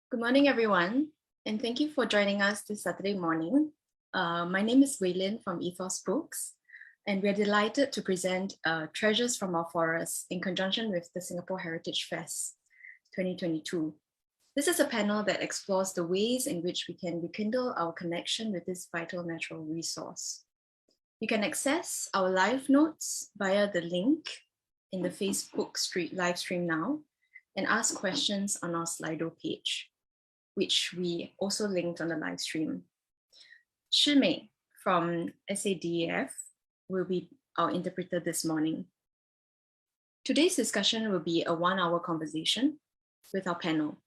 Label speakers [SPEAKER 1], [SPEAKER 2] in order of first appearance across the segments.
[SPEAKER 1] Good morning, everyone, and thank you for joining us this Saturday morning. My name is Waylin from Ethos Books, and we're delighted to present Treasures from Our Forests in conjunction with the Singapore Heritage Fest 2022. This is a panel that explores the ways in which we can rekindle our connection with this vital natural resource. You can access our live notes via the link in the Facebook live stream now and ask questions on our Slido page, which we also linked on the live stream. Shimei from SADF will be our interpreter this morning. Today's discussion will be a 1-hour conversation with our panel,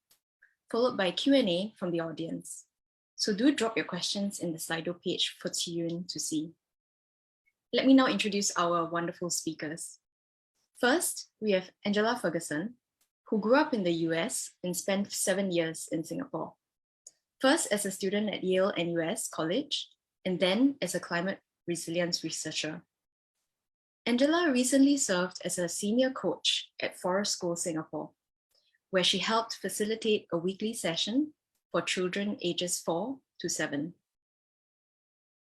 [SPEAKER 1] followed by Q&A from the audience. So do drop your questions in the Slido page for Qiyun to see. Let me now introduce our wonderful speakers. First, we have Angela Ferguson, who grew up in the US and spent 7 years in Singapore. First as a student at Yale-NUS College, and then as a climate resilience researcher. Angela recently served as a senior coach at Forest School Singapore, where she helped facilitate a weekly session for children ages 4 to 7.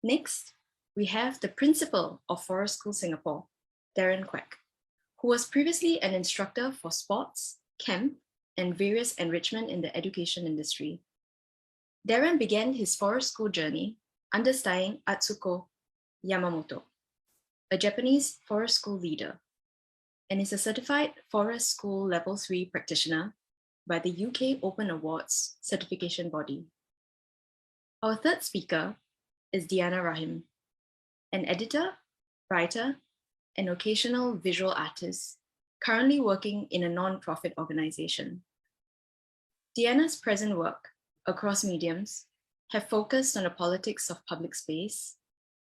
[SPEAKER 1] Next, we have the principal of Forest School Singapore, Darren Quek, who was previously an instructor for sports, camp, and various enrichment in the education industry. Darren began his forest school journey under studying Atsuko Yamamoto, a Japanese forest school leader, and is a certified forest school level 3 practitioner by the UK Open Awards certification body. Our third speaker is Diana Rahim, an editor, writer, and occasional visual artist, currently working in a non-profit organization. Diana's present work across mediums have focused on the politics of public space,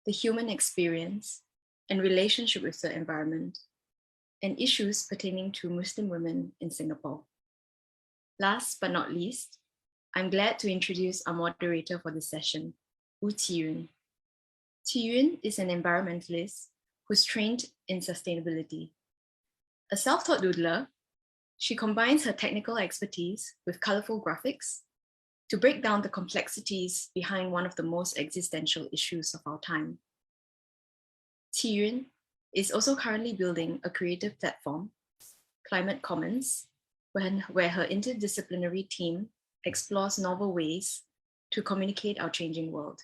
[SPEAKER 1] the human experience, and relationship with the environment, and issues pertaining to Muslim women in Singapore. Last but not least, I'm glad to introduce our moderator for this session, Woo Qiyun. Qiyun is an environmentalist who's trained in sustainability. A self-taught doodler, she combines her technical expertise with colorful graphics to break down the complexities behind one of the most existential issues of our time. Qiyun is also currently building a creative platform, Climate Commons, where her interdisciplinary team explores novel ways to communicate our changing world.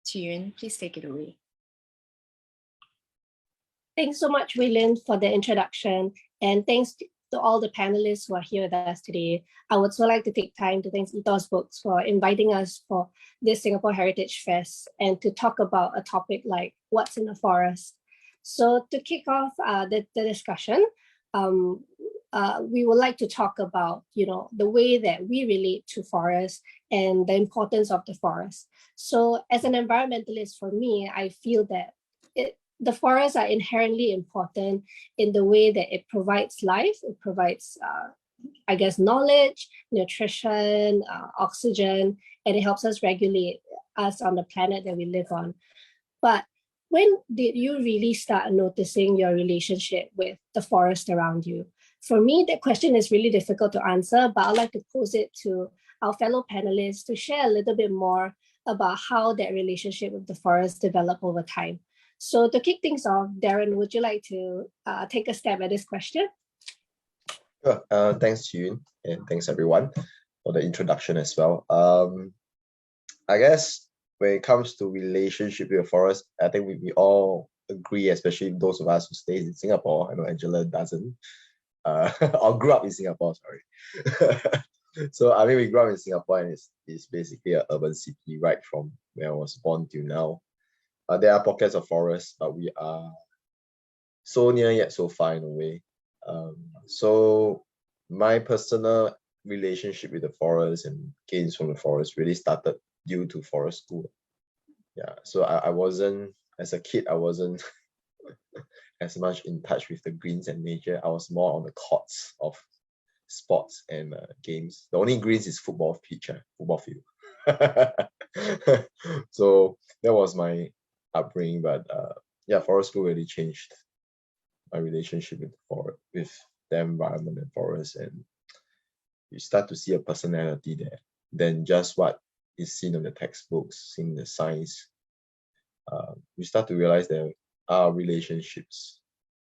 [SPEAKER 1] Qiyun, please take it away.
[SPEAKER 2] Thanks so much, Waylin, for the introduction. And thanks to all the panelists who are here with us today. I would so like to take time to thank Ethos Books for inviting us for this Singapore Heritage Fest and to talk about a topic like what's in the forest. So to kick off the discussion, we would like to talk about, the way that we relate to forests and the importance of the forest. So as an environmentalist, for me, I feel that the forests are inherently important in the way that it provides life. It provides, knowledge, nutrition, oxygen, and it helps us regulate us on the planet that we live on. But when did you really start noticing your relationship with the forest around you? For me, that question is really difficult to answer, but I'd like to pose it to our fellow panelists to share a little bit more about how that relationship with the forest developed over time. So to kick things off, Darren, would you like to take a stab at this question?
[SPEAKER 3] Sure. Thanks, Qiyun, and thanks everyone for the introduction as well. I guess when it comes to relationship with the forest, I think we all agree, especially those of us who stay in Singapore. I know Angela doesn't, or grew up in Singapore, sorry. So I mean, we grew up in Singapore, and it's basically an urban city right from where I was born till now. There are pockets of forest, but we are so near yet so far in a way. So my personal relationship with the forest and gains from the forest really started due to forest school. Yeah, so I wasn't, as a kid, I wasn't as much in touch with the greens and nature. I was more on the courts of sports and games. The only greens is football pitch, football field. So that was my upbringing, but yeah, forest school really changed my relationship with the environment and forest, and you start to see a personality there than just what is seen on the textbooks, seen in the science. You start to realize there are relationships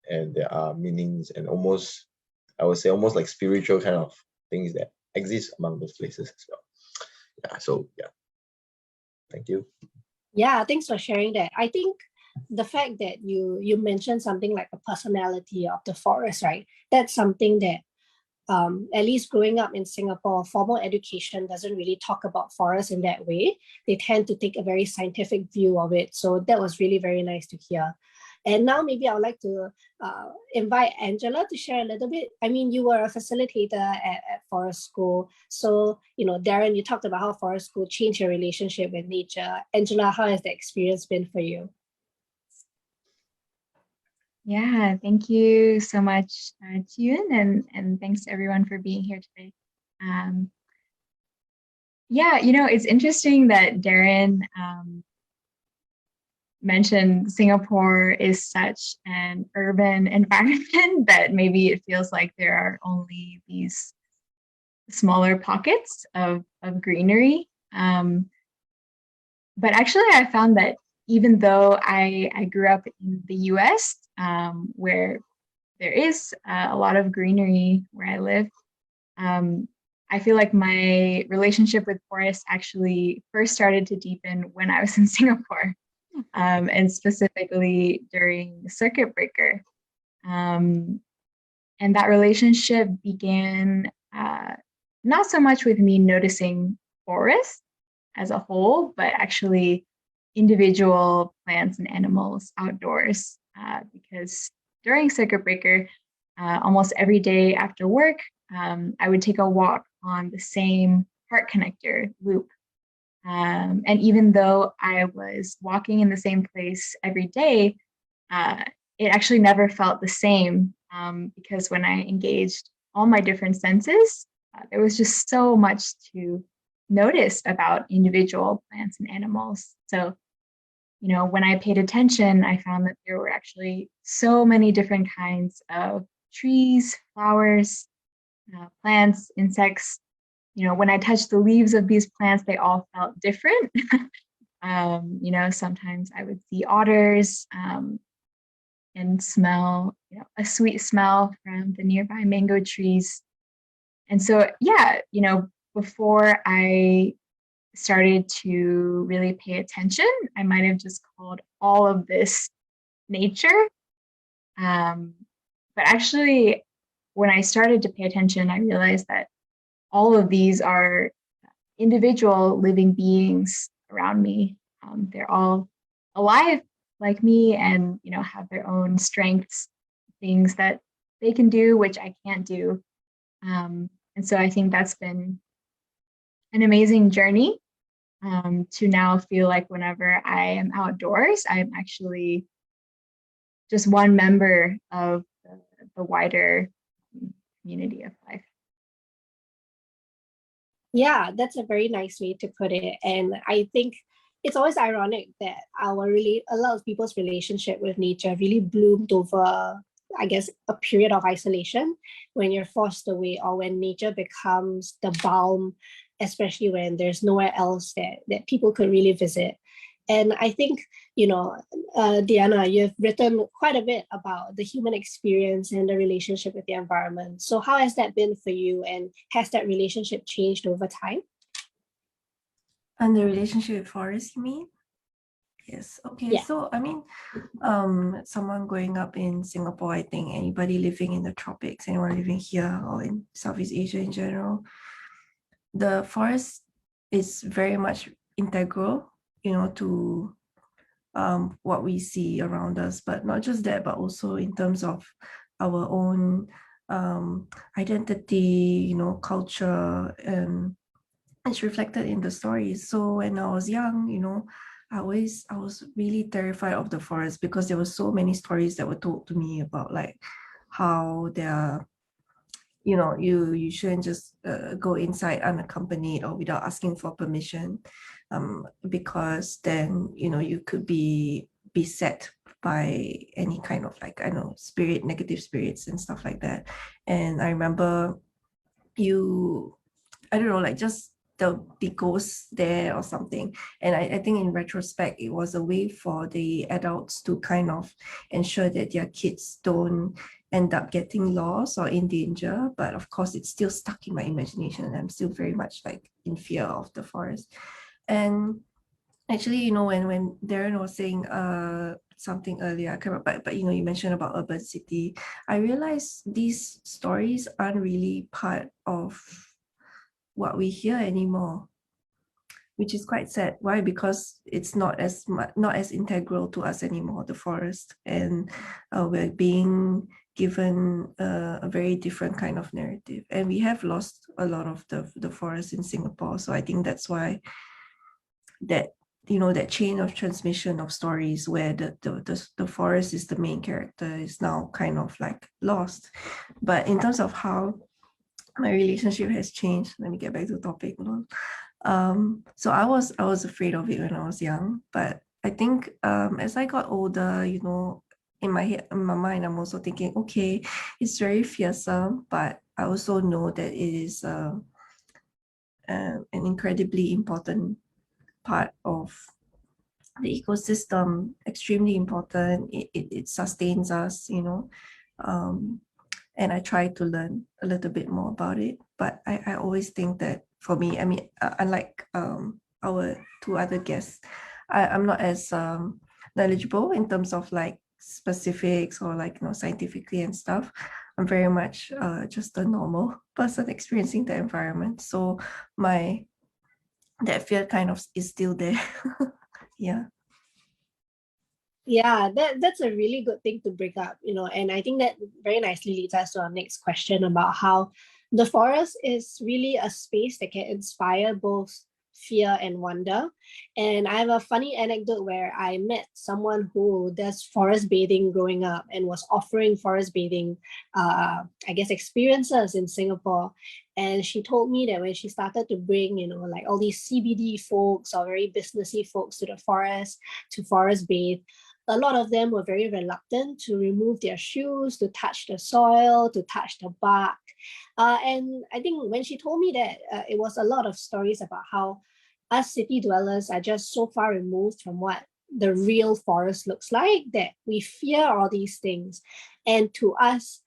[SPEAKER 3] and there are meanings and almost, I would say, almost like spiritual kind of things that exist among those places as well. Yeah, so yeah. Thank you.
[SPEAKER 2] Yeah, thanks for sharing that. I think the fact that you mentioned something like a personality of the forest, right? That's something that at least growing up in Singapore, formal education doesn't really talk about forests in that way. They tend to take a very scientific view of it. So that was really very nice to hear. And now maybe I would like to invite Angela to share a little bit. I mean, you were a facilitator at Forest School. So, Darren, you talked about how Forest School changed your relationship with nature. Angela, how has the experience been for you?
[SPEAKER 4] Yeah, thank you so much, Qiyun, and thanks to everyone for being here today. Yeah, it's interesting that Darren mentioned Singapore is such an urban environment that maybe it feels like there are only these smaller pockets of greenery. But actually, I found that even though I grew up in the US, where there is a lot of greenery where I live, I feel like my relationship with forests actually first started to deepen when I was in Singapore, and specifically during circuit breaker. And that relationship began not so much with me noticing forests as a whole, but actually individual plants and animals outdoors, because during circuit breaker, almost every day after work, I would take a walk on the same heart connector loop. And even though I was walking in the same place every day, it actually never felt the same, because when I engaged all my different senses, there was just so much to notice about individual plants and animals. So, when I paid attention, I found that there were actually so many different kinds of trees, flowers, plants, insects. When I touched the leaves of these plants, they all felt different. Sometimes I would see otters and smell, a sweet smell from the nearby mango trees. And so, yeah, before I started to really pay attention, I might have just called all of this nature. But actually, when I started to pay attention, I realized that all of these are individual living beings around me. They're all alive like me and, have their own strengths, things that they can do, which I can't do. And so I think that's been an amazing journey, to now feel like whenever I am outdoors, I'm actually just one member of the wider community of life.
[SPEAKER 2] Yeah, that's a very nice way to put it. And I think it's always ironic that a lot of people's relationship with nature really bloomed over, I guess, a period of isolation when you're forced away or when nature becomes the balm, especially when there's nowhere else that people could really visit. And I think, Diana, you've written quite a bit about the human experience and the relationship with the environment. So how has that been for you? And has that relationship changed over time?
[SPEAKER 5] And the relationship with forests, you mean? Yes. Okay.
[SPEAKER 2] Yeah.
[SPEAKER 5] So, I mean, someone growing up in Singapore, I think anybody living in the tropics, anyone living here or in Southeast Asia in general, the forest is very much integral, to what we see around us. But not just that, but also in terms of our own identity, culture, and it's reflected in the stories. So when I was young, I was really terrified of the forest because there were so many stories that were told to me about like how they're, you shouldn't just go inside unaccompanied or without asking for permission, because then you could be beset by any kind of like, I know, negative spirits and stuff like that. And I remember you I don't know, like just there'll be ghosts there or something. And I think in retrospect, it was a way for the adults to kind of ensure that their kids don't end up getting lost or in danger. But of course, it's still stuck in my imagination, and I'm still very much like in fear of the forest. And actually, you know, when Darren was saying something earlier, I can't remember, but you know, you mentioned about urban city, I realized these stories aren't really part of what we hear anymore, which is quite sad. Why? Because it's not as integral to us anymore, the forest, and we're being given a very different kind of narrative, and we have lost a lot of the forest in Singapore. So I think that's why that, you know, that chain of transmission of stories where the forest is the main character is now kind of like lost. But in terms of how my relationship has changed, let me get back to the topic. So I was afraid of it when I was young, but I think as I got older, you know, in my head, in my mind, I'm also thinking, okay, it's very fearsome, but I also know that it is an incredibly important part of the ecosystem, extremely important. It sustains us, you know. And I try to learn a little bit more about it. But I always think that for me, I mean, unlike our two other guests, I'm not as knowledgeable in terms of like specifics or like, you know, scientifically and stuff. I'm very much just a normal person experiencing the environment. So that fear kind of is still there. Yeah.
[SPEAKER 2] Yeah, that's a really good thing to bring up, you know, and I think that very nicely leads us to our next question about how the forest is really a space that can inspire both fear and wonder. And I have a funny anecdote where I met someone who does forest bathing growing up and was offering forest bathing, I guess, experiences in Singapore. And she told me that when she started to bring, you know, like all these CBD folks or very businessy folks to the forest to forest bathe, a lot of them were very reluctant to remove their shoes, to touch the soil, to touch the bark. And I think when she told me that, it was a lot of stories about how us city dwellers are just so far removed from what the real forest looks like that we fear all these things. And to us,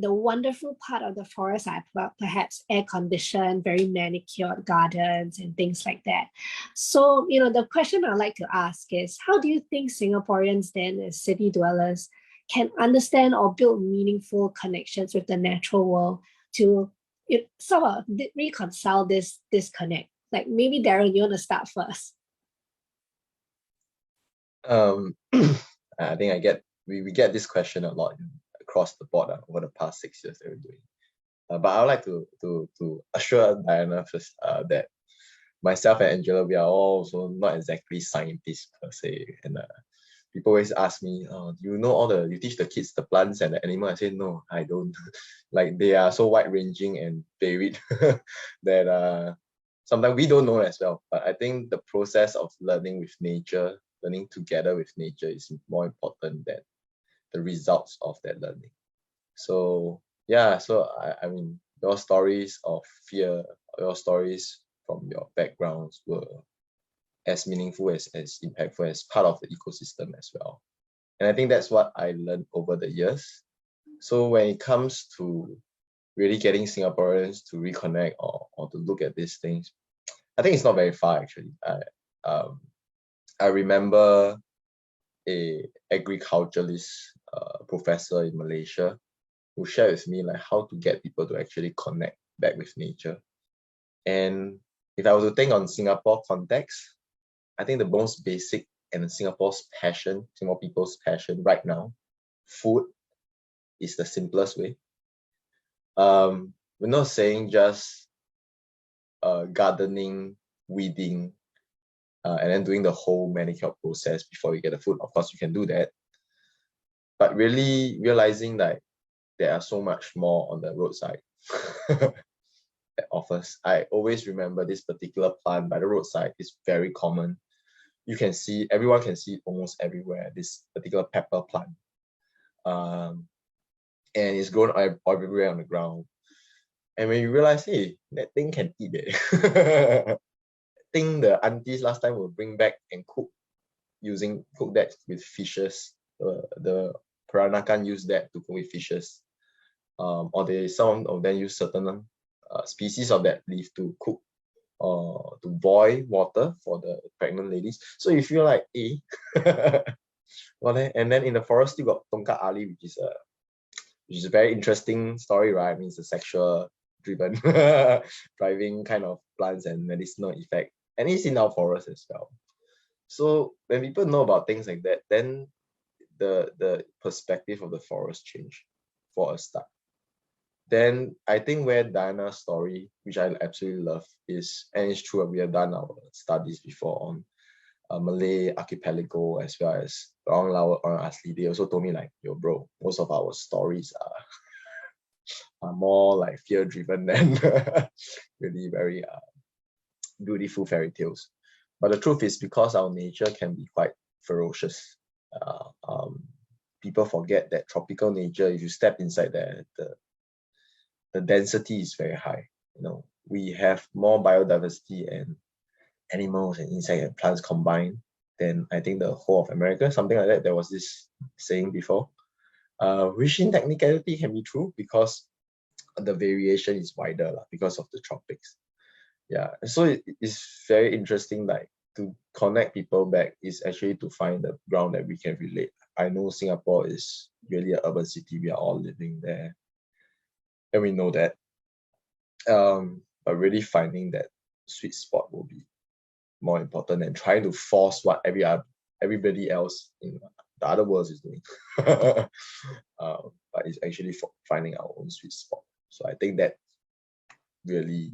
[SPEAKER 2] the wonderful part of the forest are perhaps air-conditioned, very manicured gardens and things like that. So, you know, the question I'd like to ask is, how do you think Singaporeans then, as city dwellers, can understand or build meaningful connections with the natural world to sort of reconcile this disconnect? Like maybe Darren, you want to start first?
[SPEAKER 3] I think we get this question a lot across the board over the past 6 years that we're doing. But I would like to assure Diana first that myself and Angela, we are also not exactly scientists per se. And people always ask me, do you know you teach the kids the plants and the animals? I say, no, I don't. Like they are so wide ranging and varied that sometimes we don't know as well. But I think the process of learning with nature, learning together with nature is more important than the results of that learning. So yeah, so I mean, your stories of fear, your stories from your backgrounds were as meaningful, as impactful as part of the ecosystem as well. And I think that's what I learned over the years. So when it comes to really getting Singaporeans to reconnect or to look at these things, I think it's not very far actually. I remember a agriculturalist professor in Malaysia who shared with me like how to get people to actually connect back with nature. And if I were to think on Singapore context, I think the most basic and Singapore people's passion right now, food is the simplest way. We're not saying just gardening, weeding, and then doing the whole manicure process before you get the food. Of course, you can do that. But really realizing that there are so much more on the roadside that offers. I always remember this particular plant by the roadside is very common. Everyone can see it almost everywhere, this particular pepper plant. And it's grown everywhere on the ground. And when you realize, hey, that thing can eat it. I think the aunties last time will bring back and cook that with fishes. The Peranakan use that to cook with fishes. Or some of them use certain species of that leaf to cook or to boil water for the pregnant ladies. So you feel like, and then in the forest you got Tongkat Ali, which is a very interesting story, right? I mean, it's a sexual driven driving kind of plants and medicinal effect, and it's in our forest as well. So when people know about things like that, then the perspective of the forest change for a start. Then I think where Diana's story, which I absolutely love, is, and it's true, we have done our studies before on Malay archipelago as well as Orang Laut, Orang Asli. They also told me like, yo bro, most of our stories are more like fear driven than really very beautiful fairy tales. But the truth is, because our nature can be quite ferocious, people forget that tropical nature, if you step inside there, the density is very high. We have more biodiversity and animals and insects and plants combined than I think the whole of America, something like that. There was this saying before, which in technicality can be true because the variation is wider because of the tropics. Yeah, so it's very interesting, like to connect people back is actually to find the ground that we can relate. I know Singapore is really an urban city. We are all living there, and we know that. But really finding that sweet spot will be more important than trying to force what everybody else in the other world is doing. But it's actually finding our own sweet spot. So I think that really,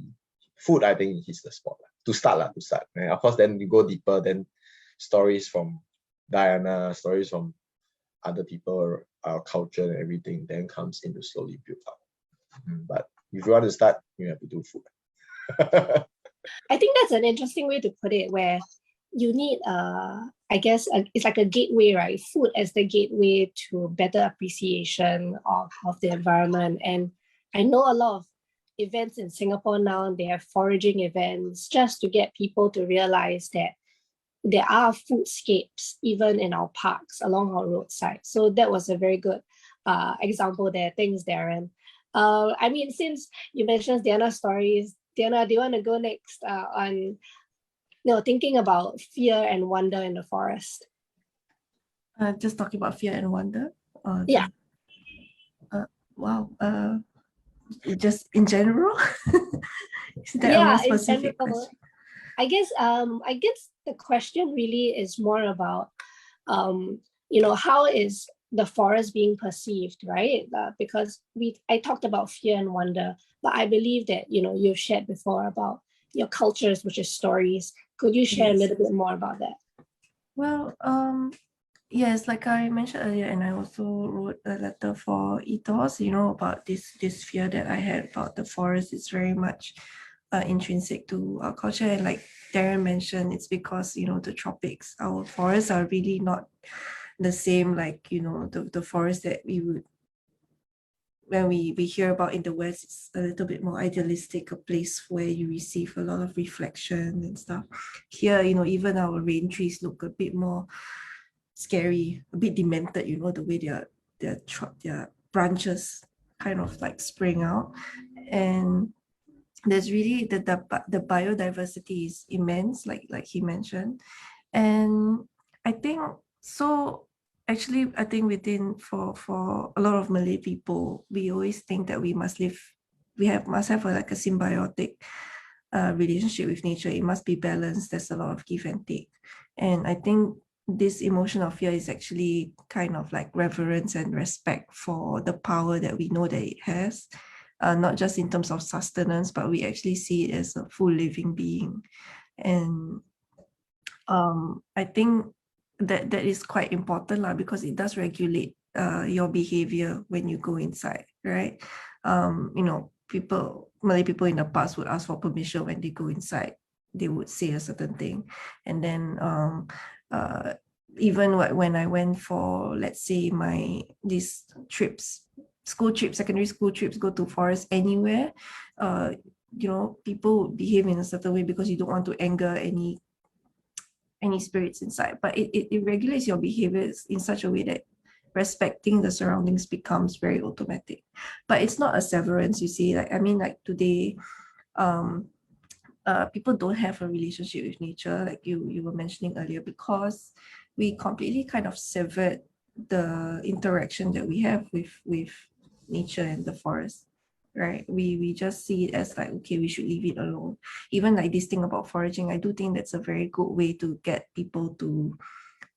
[SPEAKER 3] food, I think, is the spot to start. And of course, then you go deeper, then stories from Diana, stories from other people, our culture and everything, then comes in to slowly build up. But if you want to start, you have to do food.
[SPEAKER 2] I think that's an interesting way to put it, where you need, I guess, it's like a gateway, right? Food as the gateway to better appreciation of the environment. And I know a lot of events in Singapore now, they have foraging events just to get people to realize that there are foodscapes even in our parks along our roadside. So that was a very good example there. Thanks, Darren. I mean, since you mentioned Diana's stories, Diana, do you want to go next on thinking about fear and wonder in the forest?
[SPEAKER 5] Just talking about fear and wonder?
[SPEAKER 2] Yeah.
[SPEAKER 5] Wow. Just in general? Is that a more specific question?
[SPEAKER 2] I guess the question really is more about how is the forest being perceived, right? Because I talked about fear and wonder, but I believe that you've shared before about your cultures, which is stories. Could you share a little bit more about that?
[SPEAKER 5] Well, yes, like I mentioned earlier, and I also wrote a letter for Ethos, about this fear that I had about the forest. It's very much intrinsic to our culture. And like Darren mentioned, it's because, the tropics, our forests are really not the same, like, the forest that we would, when we hear about in the West, it's a little bit more idealistic, a place where you receive a lot of reflection and stuff. Here, even our rain trees look a bit more scary, a bit demented, the way their branches kind of like spring out. And there's really the biodiversity is immense, like he mentioned. And I think so. Actually, I think for a lot of Malay people, we always think that we must have like a symbiotic relationship with nature. It must be balanced. There's a lot of give and take. And I think this emotion of fear is actually kind of like reverence and respect for the power that we know that it has. Not just in terms of sustenance, but we actually see it as a full living being. And I think that is quite important because it does regulate your behavior when you go inside, right? Malay people in the past would ask for permission when they go inside. They would say a certain thing. And then even when I went for, let's say, these trips school trips, secondary school trips, go to forest anywhere, people would behave in a certain way because you don't want to anger any spirits inside. But it regulates your behaviors in such a way that respecting the surroundings becomes very automatic. But it's not a severance, you see. Like today, people don't have a relationship with nature, like you were mentioning earlier, because we completely kind of severed the interaction that we have with nature and the forest, right? We just see it as like, okay, we should leave it alone. Even like this thing about foraging, I do think that's a very good way to get people to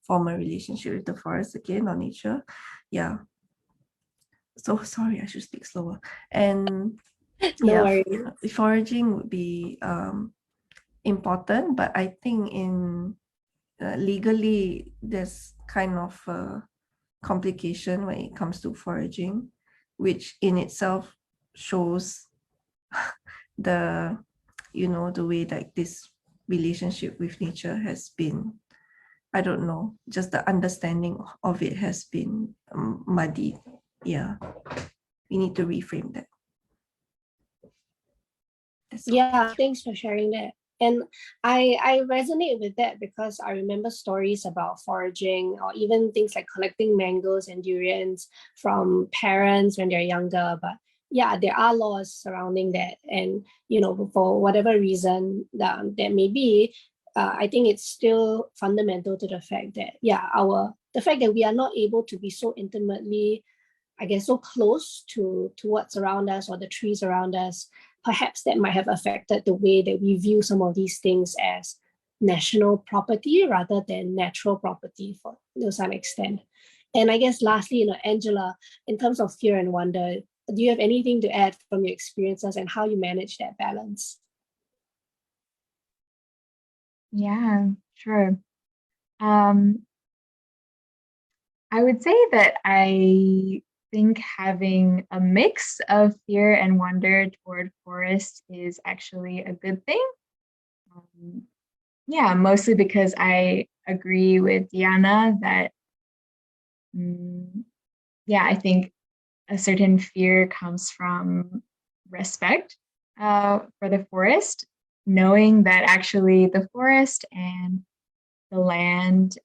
[SPEAKER 5] form a relationship with the forest again, or nature. Yeah. So sorry, I should speak slower. And
[SPEAKER 2] No
[SPEAKER 5] yeah,
[SPEAKER 2] worries.
[SPEAKER 5] foraging would be important, but I think in legally there's kind of a complication when it comes to foraging, which in itself shows the way like this relationship with nature has been, I don't know, just the understanding of it has been muddied. Yeah, we need to reframe that.
[SPEAKER 2] Yeah, thanks for sharing that. And I resonate with that because I remember stories about foraging or even things like collecting mangoes and durians from parents when they're younger. But yeah, there are laws surrounding that. And, for whatever reason that may be, I think it's still fundamental to the fact that, the fact that we are not able to be so intimately, I guess, so close to what's around us or the trees around us, perhaps that might have affected the way that we view some of these things as national property rather than natural property to some extent. And I guess lastly, Angela, in terms of fear and wonder, do you have anything to add from your experiences and how you manage that balance?
[SPEAKER 4] Yeah, sure. I would say that I think having a mix of fear and wonder toward forest is actually a good thing. Yeah, mostly because I agree with Diana that, I think a certain fear comes from respect for the forest, knowing that actually the forest and the land,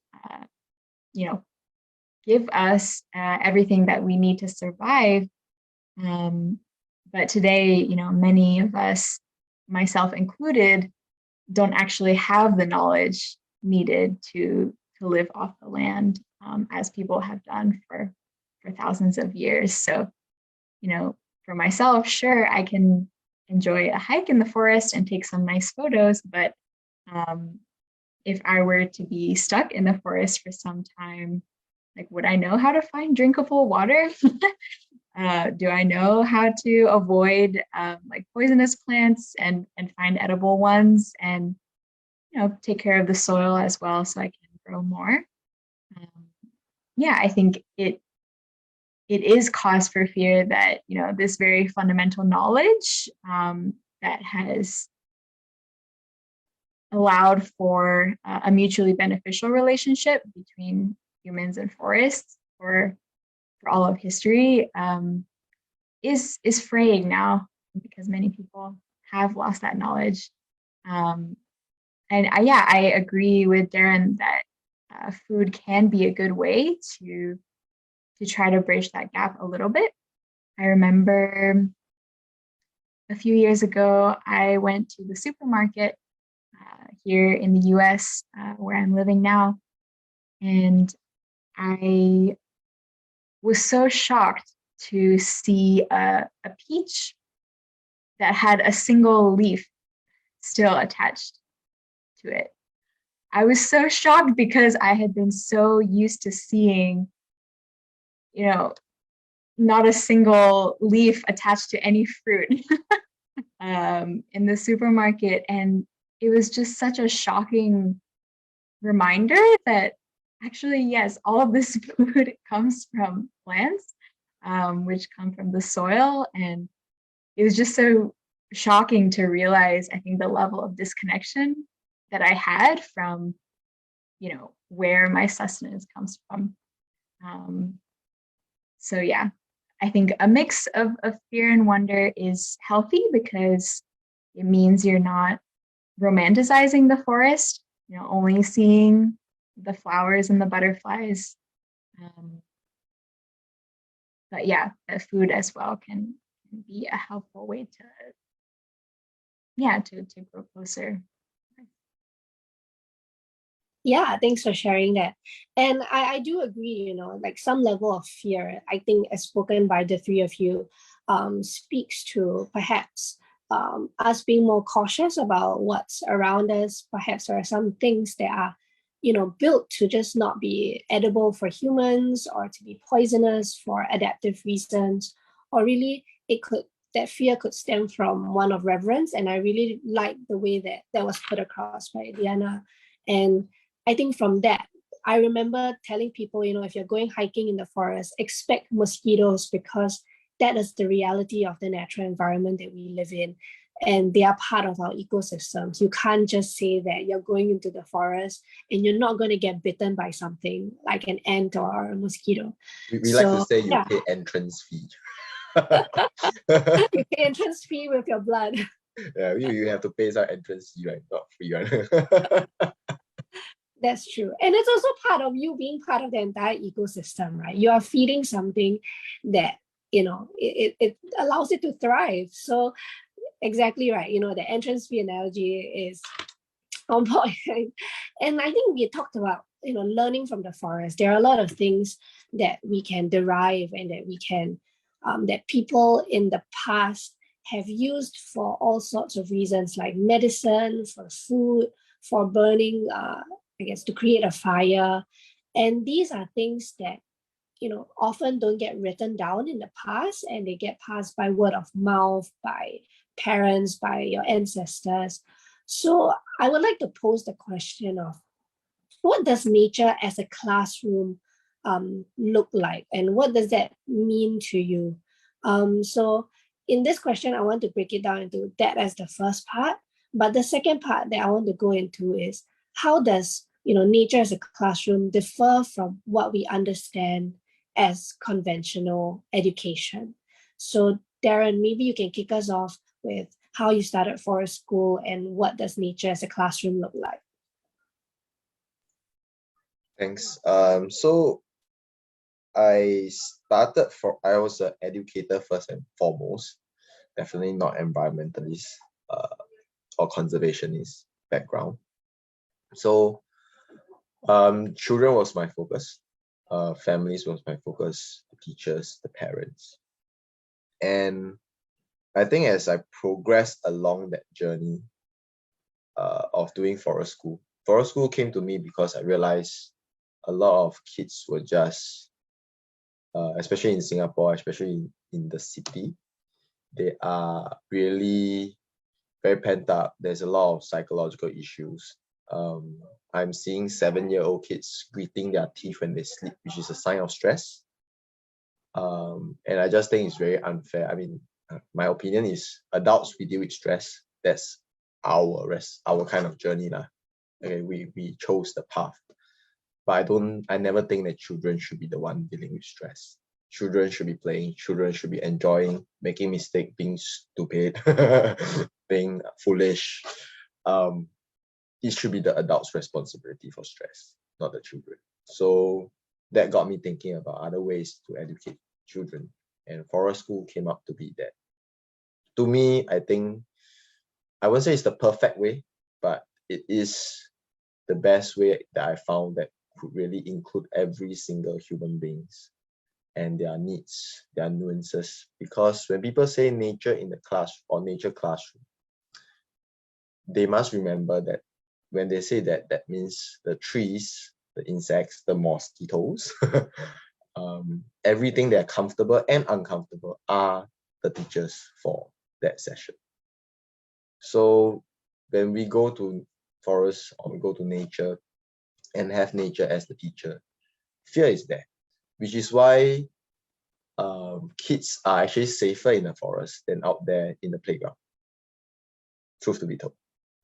[SPEAKER 4] give us everything that we need to survive. But today, many of us, myself included, don't actually have the knowledge needed to live off the land as people have done for thousands of years. So, for myself, sure, I can enjoy a hike in the forest and take some nice photos, but if I were to be stuck in the forest for some time, like, would I know how to find drinkable water? Do I know how to avoid like poisonous plants and find edible ones, and take care of the soil as well so I can grow more? I think it is cause for fear that this very fundamental knowledge that has allowed for a mutually beneficial relationship between humans and forests for all of history is fraying now because many people have lost that knowledge. And I agree with Darren that food can be a good way to try to bridge that gap a little bit. I remember a few years ago, I went to the supermarket here in the US where I'm living now, and I was so shocked to see a peach that had a single leaf still attached to it. I was so shocked because I had been so used to seeing, not a single leaf attached to any fruit in the supermarket. And it was just such a shocking reminder that actually, yes, all of this food comes from plants, which come from the soil. And it was just so shocking to realize, I think, the level of disconnection that I had from, where my sustenance comes from. So yeah, I think a mix of fear and wonder is healthy because it means you're not romanticizing the forest, only seeing the flowers and the butterflies. But yeah, the food as well can be a helpful way to grow closer.
[SPEAKER 2] Yeah, thanks for sharing that. And I do agree, like some level of fear, I think as spoken by the three of you, speaks to perhaps us being more cautious about what's around us. Perhaps there are some things that are, built to just not be edible for humans or to be poisonous for adaptive reasons, or really that fear could stem from one of reverence. And I really like the way that was put across by Diana. And I think from that, I remember telling people, if you're going hiking in the forest, expect mosquitoes because that is the reality of the natural environment that we live in. And they are part of our ecosystems. You can't just say that you're going into the forest and you're not going to get bitten by something like an ant or a mosquito.
[SPEAKER 3] We like to say you pay entrance fee.
[SPEAKER 2] You pay entrance fee with your blood.
[SPEAKER 3] Yeah, you have to pay some entrance fee, right? Not free, right?
[SPEAKER 2] That's true. And it's also part of you being part of the entire ecosystem, right? You are feeding something that, it allows it to thrive. So exactly right. The entrance fee analogy is on point. And I think we talked about, learning from the forest. There are a lot of things that we can derive and that we can, that people in the past have used for all sorts of reasons, like medicine, for food, for burning, I guess, to create a fire. And these are things that, often don't get written down in the past, and they get passed by word of mouth, by parents, by your ancestors. So I would like to pose the question of, what does nature as a classroom look like? And what does that mean to you? So in this question, I want to break it down into that as the first part. But the second part that I want to go into is, how does nature as a classroom differ from what we understand as conventional education? So Darren, maybe you can kick us off with how you started forest school and what does nature as a classroom look like?
[SPEAKER 3] Thanks. So I was an educator first and foremost, definitely not environmentalist or conservationist background. So children was my focus, families was my focus, the teachers, the parents. And I think as I progressed along that journey of doing forest school came to me because I realized a lot of kids were just, especially in Singapore, especially in the city, they are really very pent up. There's a lot of psychological issues. I'm seeing 7-year-old kids gritting their teeth when they sleep, which is a sign of stress. And I just think it's very unfair. I mean, my opinion is adults, we deal with stress. That's our kind of journey. Okay, we chose the path. But I never think that children should be the one dealing with stress. Children should be playing, children should be enjoying, making mistakes, being stupid, being foolish. It should be the adult's responsibility for stress, not the children. So that got me thinking about other ways to educate children. And forest school came up to be that. To me, I think, I wouldn't say it's the perfect way, but it is the best way that I found that could really include every single human beings and their needs, their nuances. Because when people say nature in the class or nature classroom, they must remember that when they say that, that means the trees, the insects, the mosquitoes, everything that are comfortable and uncomfortable are the teachers for that session. So when we go to forest or we go to nature and have nature as the teacher, fear is there, which is why kids are actually safer in the forest than out there in the playground. Truth to be told,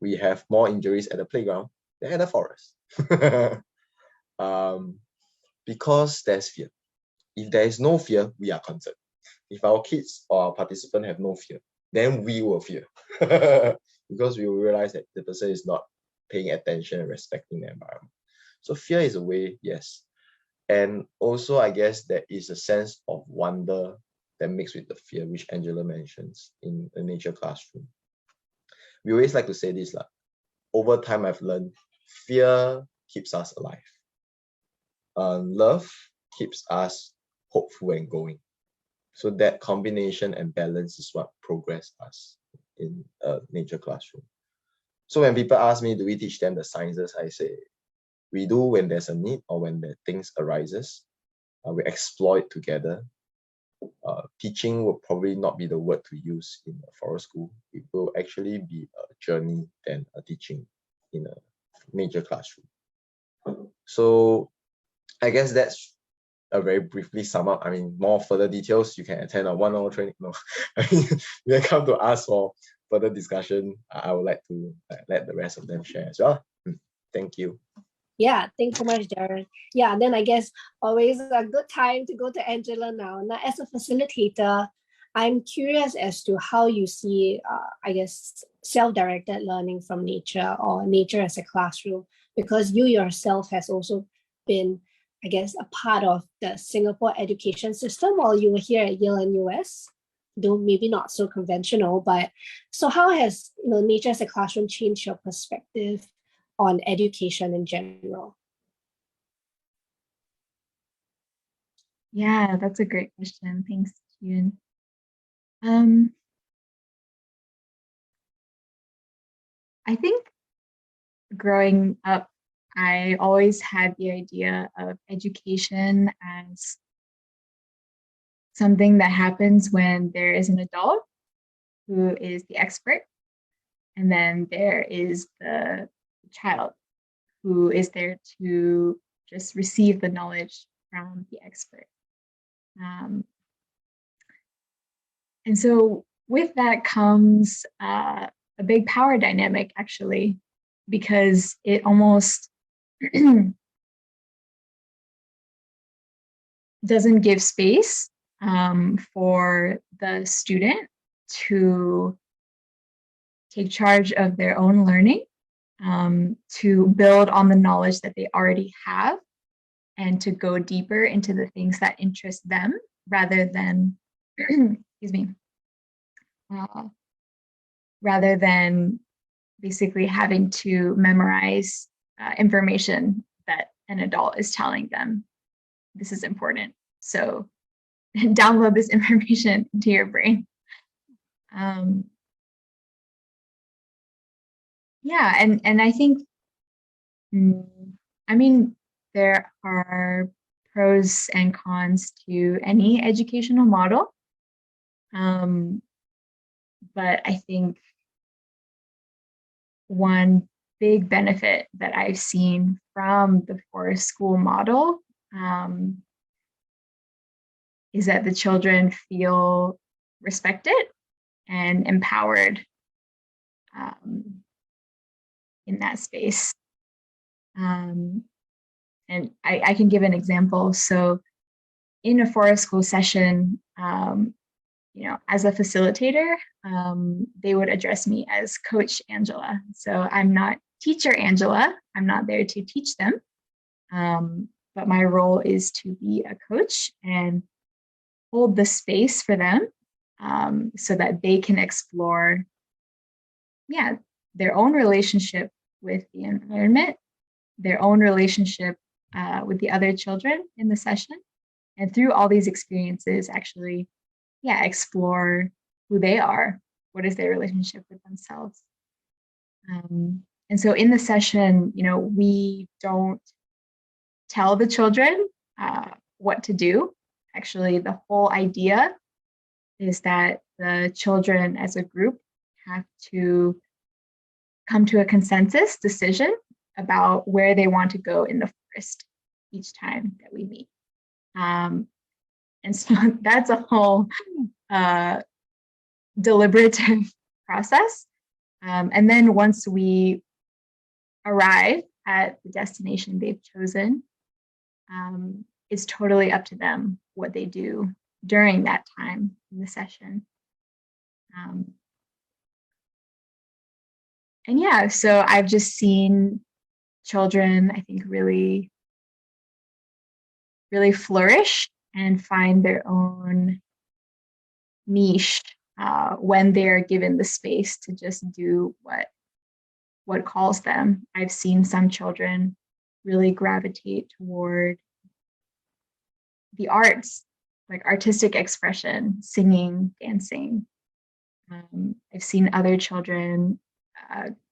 [SPEAKER 3] we have more injuries at the playground than at the forest. Because there's fear. If there is no fear, we are concerned. if our kids or our participant have no fear, then we will fear because we will realize that the person is not paying attention and respecting the environment. So fear is a way, yes. And also, I guess there is a sense of wonder that mixed with the fear, which Angela mentions in the nature classroom. We always like to say this, like, over time I've learned fear keeps us alive. Love keeps us hopeful and going. So that combination and balance is what progress us in a nature classroom. So when people ask me, do we teach them the sciences? I say, we do when there's a need or when the things arises. We explore it together. Teaching will probably not be the word to use in a forest school. It will actually be a journey than a teaching in a nature classroom. So I guess that's a very briefly sum up. I mean, more further details, you can attend a 1-hour training. No, I mean, you can come to us for further discussion. I would like to let the rest of them share as well. Thank you.
[SPEAKER 2] Yeah, thanks so much, Darren. Yeah, then I guess always a good time to go to Angela now. Now, as a facilitator, I'm curious as to how you see, I guess, self-directed learning from nature or nature as a classroom, because you yourself has also been, I guess, a part of the Singapore education system while you were here at Yale-NUS, though maybe not so conventional. But so how has nature as a classroom changed your perspective on education in general?
[SPEAKER 4] Yeah, that's a great question. Thanks, Qiyun. I think growing up, I always had the idea of education as something that happens when there is an adult who is the expert, and then there is the child who is there to just receive the knowledge from the expert. And so with that comes a big power dynamic, actually, because it almost doesn't give space for the student to take charge of their own learning, to build on the knowledge that they already have, and to go deeper into the things that interest them rather than, excuse me, rather than basically having to memorize information that an adult is telling them. This is important, so download this information into your brain. Yeah, and I think, I mean, there are pros and cons to any educational model. But I think one big benefit that I've seen from the forest school model is that the children feel respected and empowered in that space. And I can give an example. So in a forest school session, as a facilitator, they would address me as Coach Angela. So I'm not Teacher Angela. I'm not there to teach them. But my role is to be a coach and hold the space for them so that they can explore, their own relationship with the environment, their own relationship with the other children in the session. And through all these experiences, actually, explore who they are. What is their relationship with themselves? And so in the session, we don't tell the children what to do. Actually, the whole idea is that the children as a group have to come to a consensus decision about where they want to go in the forest each time that we meet. And so that's a whole deliberative process. And then once we arrive at the destination they've chosen, it's totally up to them what they do during that time in the session. And yeah, so I've just seen children, I think, really, really flourish and find their own niche when they're given the space to just do what calls them. I've seen some children really gravitate toward the arts, like artistic expression, singing, dancing. I've seen other children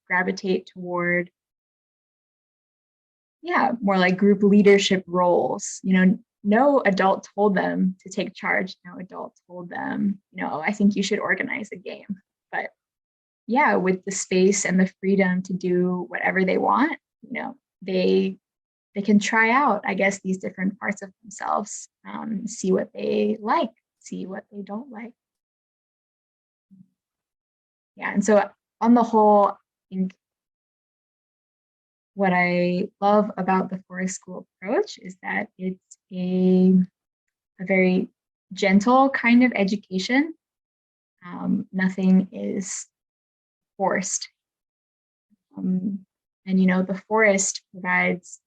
[SPEAKER 4] gravitate toward, more like group leadership roles. No adult told them to take charge. No adult told them, I think you should organize a game. But yeah, with the space and the freedom to do whatever they want, they can try out, I guess, these different parts of themselves, see what they like, see what they don't like. Yeah, and so on the whole, I think what I love about the forest school approach is that it's a very gentle kind of education. Nothing is forced. And the forest provides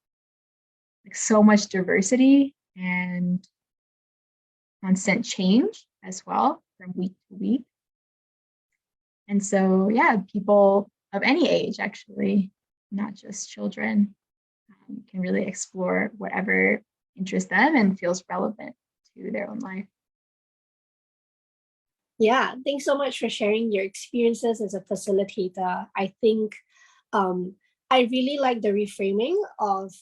[SPEAKER 4] like so much diversity and constant change as well from week to week. And so, yeah, people of any age, actually, not just children, can really explore whatever interests them and feels relevant to their own life.
[SPEAKER 2] Yeah, thanks so much for sharing your experiences as a facilitator. I think I really like the reframing of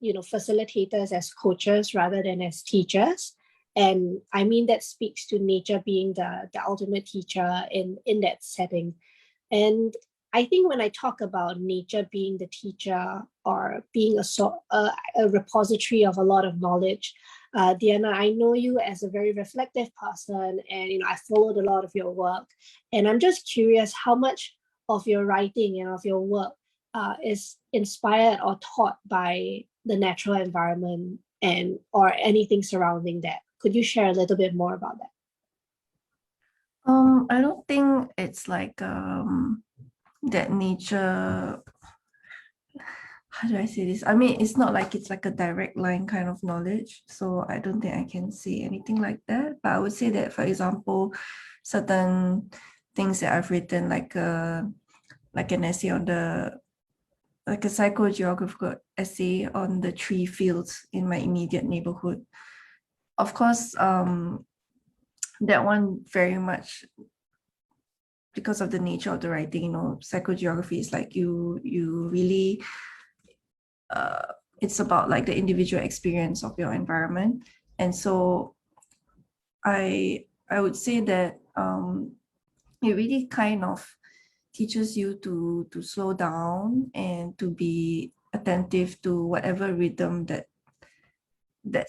[SPEAKER 2] facilitators as coaches rather than as teachers. And I mean, that speaks to nature being the ultimate teacher in that setting. And I think when I talk about nature being the teacher or being a repository of a lot of knowledge, Diana, I know you as a very reflective person, and I followed a lot of your work. And I'm just curious how much of your writing and of your work is inspired or taught by the natural environment or anything surrounding that. Could you share a little bit more about that?
[SPEAKER 5] I don't think it's like that nature. How do I say this? I mean, it's not like it's like a direct line kind of knowledge. So I don't think I can say anything like that. But I would say that, for example, certain things that I've written, like an essay on like a psychogeographical essay on the tree fields in my immediate neighborhood. Of course, that one very much, because of the nature of the writing, psychogeography is like you really, it's about like the individual experience of your environment. And so I would say that it really kind of teaches you to slow down and to be attentive to whatever rhythm that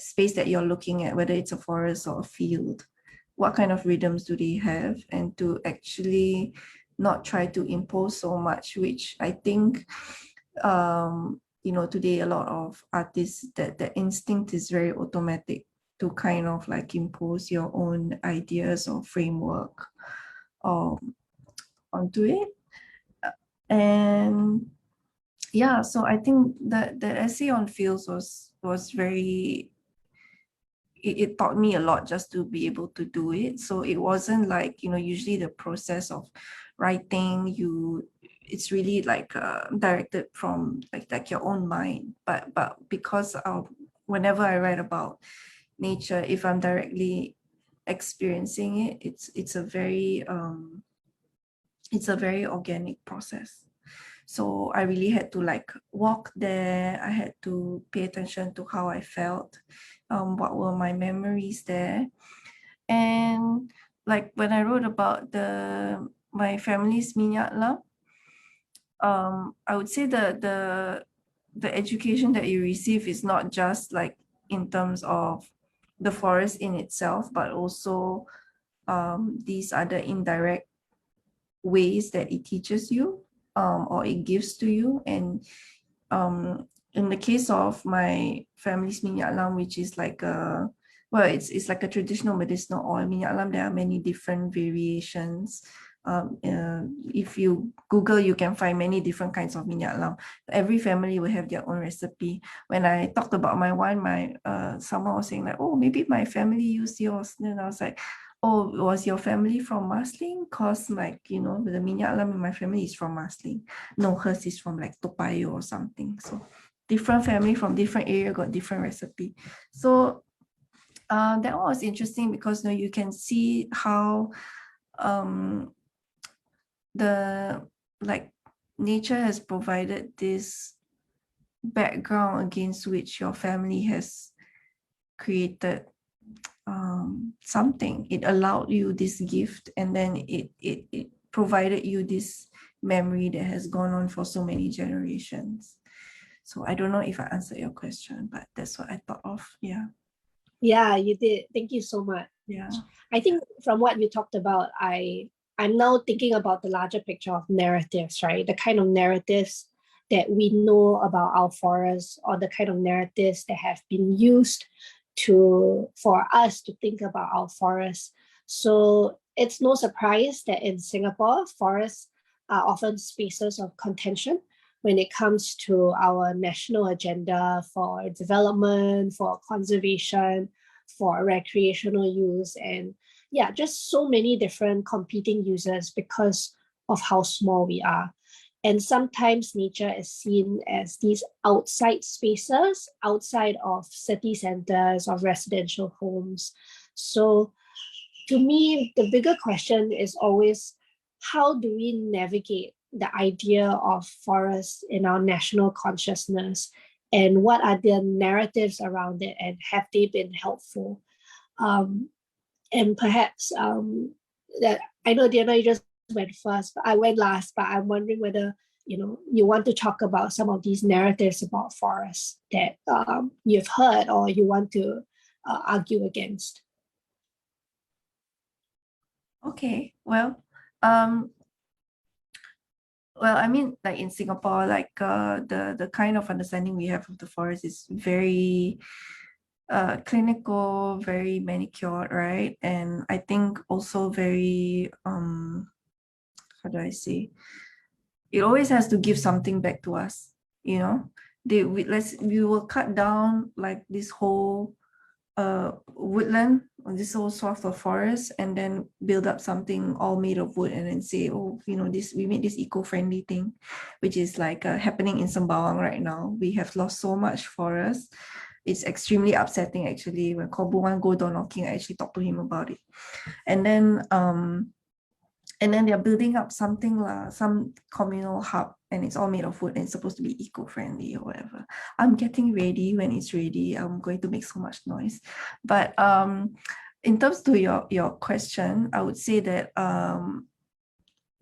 [SPEAKER 5] space that you're looking at, whether it's a forest or a field. What kind of rhythms do they have, and to actually not try to impose so much, which I think today a lot of artists, that the instinct is very automatic to kind of like impose your own ideas or framework onto it. And yeah, so I think that the essay on fields was very, it taught me a lot just to be able to do it. So it wasn't like, usually the process of writing, it's really like directed from like your own mind. But because whenever I write about nature, if I'm directly experiencing it, it's a very organic process. So I really had to like walk there. I had to pay attention to how I felt, what were my memories there. And like when I wrote about my family's minyak lam, I would say the education that you receive is not just like in terms of the forest in itself, but also these other indirect ways that it teaches you, or it gives to you. And in the case of my family's minyak lam, which is like a well, it's like a traditional medicinal oil. Minyak lam, there are many different variations. If you Google, you can find many different kinds of minyak lam. Every family will have their own recipe. When I talked about my one, someone was saying like, oh, maybe my family used yours. Then I was like, oh, was your family from Marsiling? Cause like, the minyak lam in my family is from Marsiling. No, hers is from like Toa Payoh or something. So different family from different area got different recipe. So that one was interesting because you can see how the nature has provided this background against which your family has created something. It allowed you this gift, and then it provided you this memory that has gone on for so many generations. So I don't know if I answered your question, but that's what I thought of.
[SPEAKER 2] Yeah, you did. Thank you so much.
[SPEAKER 5] Yeah.
[SPEAKER 2] I think from what you talked about, I'm now thinking about the larger picture of narratives, right? The kind of narratives that we know about our forests, or the kind of narratives that have been used for us to think about our forests. So it's no surprise that in Singapore, forests are often spaces of contention when it comes to our national agenda for development, for conservation, for recreational use, and just so many different competing uses because of how small we are. And sometimes nature is seen as these outside spaces, outside of city centers, of residential homes. So to me, the bigger question is always, how do we navigate the idea of forests in our national consciousness, and what are the narratives around it, and have they been helpful? And perhaps that I know, Diana, you just went first, but I went last, but I'm wondering whether you want to talk about some of these narratives about forests that you've heard, or you want to argue against.
[SPEAKER 5] Okay, well, I mean, like in Singapore, like the kind of understanding we have of the forest is very clinical, very manicured, right? And I think also very how do I say? It always has to give something back to us, we will cut down like this whole woodland, or this whole swath of forest, and then build up something all made of wood, and then say, oh, we made this eco-friendly thing, which is like happening in Sembawang right now. We have lost so much forest. It's extremely upsetting, actually. When Kobuwan go door knocking, I actually talked to him about it. And then they're building up something, some communal hub, and it's all made of wood, and it's supposed to be eco-friendly or whatever. I'm getting ready. When it's ready, I'm going to make so much noise. But in terms to your question, I would say that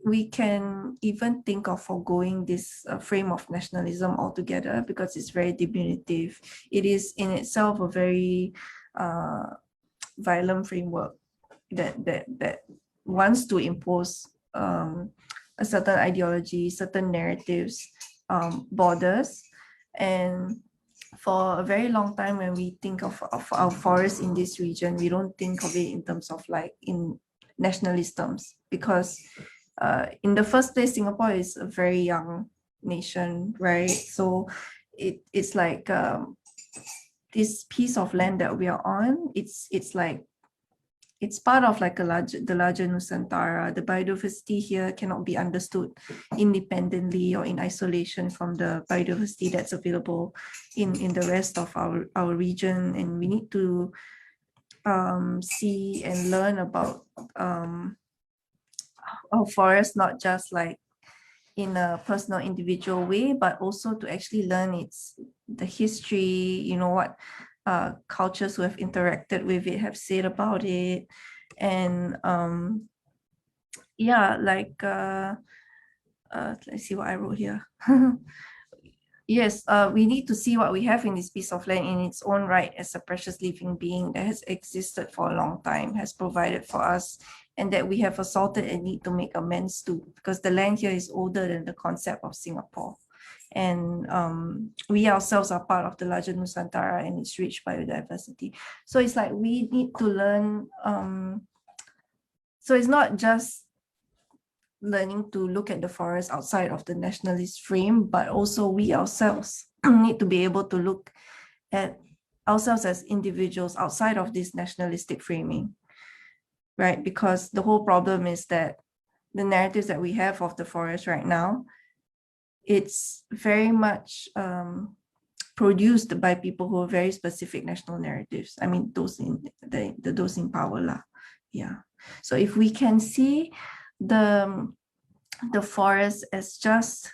[SPEAKER 5] we can even think of foregoing this frame of nationalism altogether, because it's very diminutive. It is in itself a very violent framework that wants to impose a certain ideology, certain narratives, borders. And for a very long time, when we think of our forests in this region, we don't think of it in terms of like in nationalist terms, because in the first place, Singapore is a very young nation, right? So it's like this piece of land that we are on, it's like, it's part of like the larger Nusantara. The biodiversity here cannot be understood independently or in isolation from the biodiversity that's available in the rest of our region. And we need to see and learn about our forests, not just like in a personal individual way, but also to actually learn the history, what cultures who have interacted with it have said about it. And let's see what I wrote here. Yes, we need to see what we have in this piece of land in its own right as a precious living being that has existed for a long time, has provided for us, and that we have assaulted and need to make amends to, because the land here is older than the concept of Singapore. and we ourselves are part of the larger Nusantara and its rich biodiversity. So it's like we need to learn. So it's not just learning to look at the forest outside of the nationalist frame, but also we ourselves need to be able to look at ourselves as individuals outside of this nationalistic framing, right? Because the whole problem is that the narratives that we have of the forest right now, it's very much produced by people who have very specific national narratives. I mean, those in those in power lah. Yeah. So if we can see the forest as just,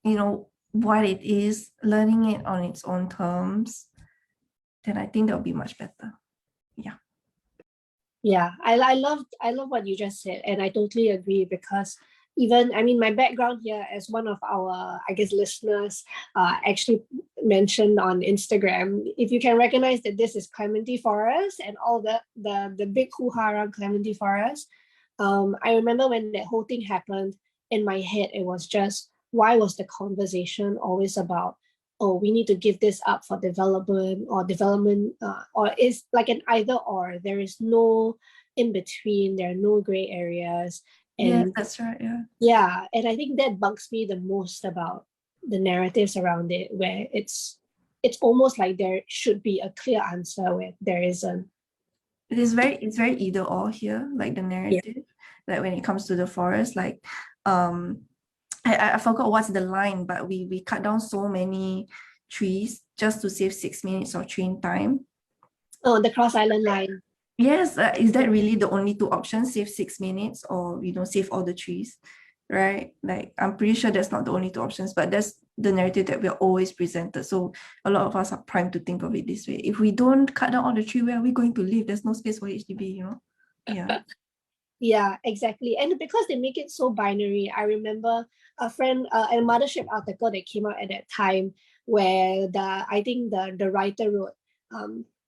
[SPEAKER 5] you know, what it is, learning it on its own terms, then I think that'll be much better. Yeah.
[SPEAKER 2] Yeah, I love what you just said, and I totally agree, because even, I mean, my background here, as one of our, I guess, listeners actually mentioned on Instagram, if you can recognize that this is Clementi Forest and all the big hoo-ha around Clementi Forest, I remember when that whole thing happened, in my head, it was just, why was the conversation always about, oh, we need to give this up for development, or it's like an either or. There is no in between, there are no gray areas. And
[SPEAKER 5] yes, that's right. Yeah.
[SPEAKER 2] Yeah, and I think that bugs me the most about the narratives around it, where it's almost like there should be a clear answer where there isn't.
[SPEAKER 5] It's very either or here, like the narrative, like when it comes to the forest, like I forgot what's the line, but we cut down so many trees just to save 6 minutes of train time.
[SPEAKER 2] Oh, the Cross Island line.
[SPEAKER 5] Yes, is that really the only two options? Save 6 minutes, or save all the trees, right? Like, I'm pretty sure that's not the only two options, but that's the narrative that we're always presented. So a lot of us are primed to think of it this way. If we don't cut down all the tree, where are we going to live? There's no space for HDB, Yeah.
[SPEAKER 2] Yeah, exactly. And because they make it so binary, I remember a Mothership article that came out at that time, where I think the writer wrote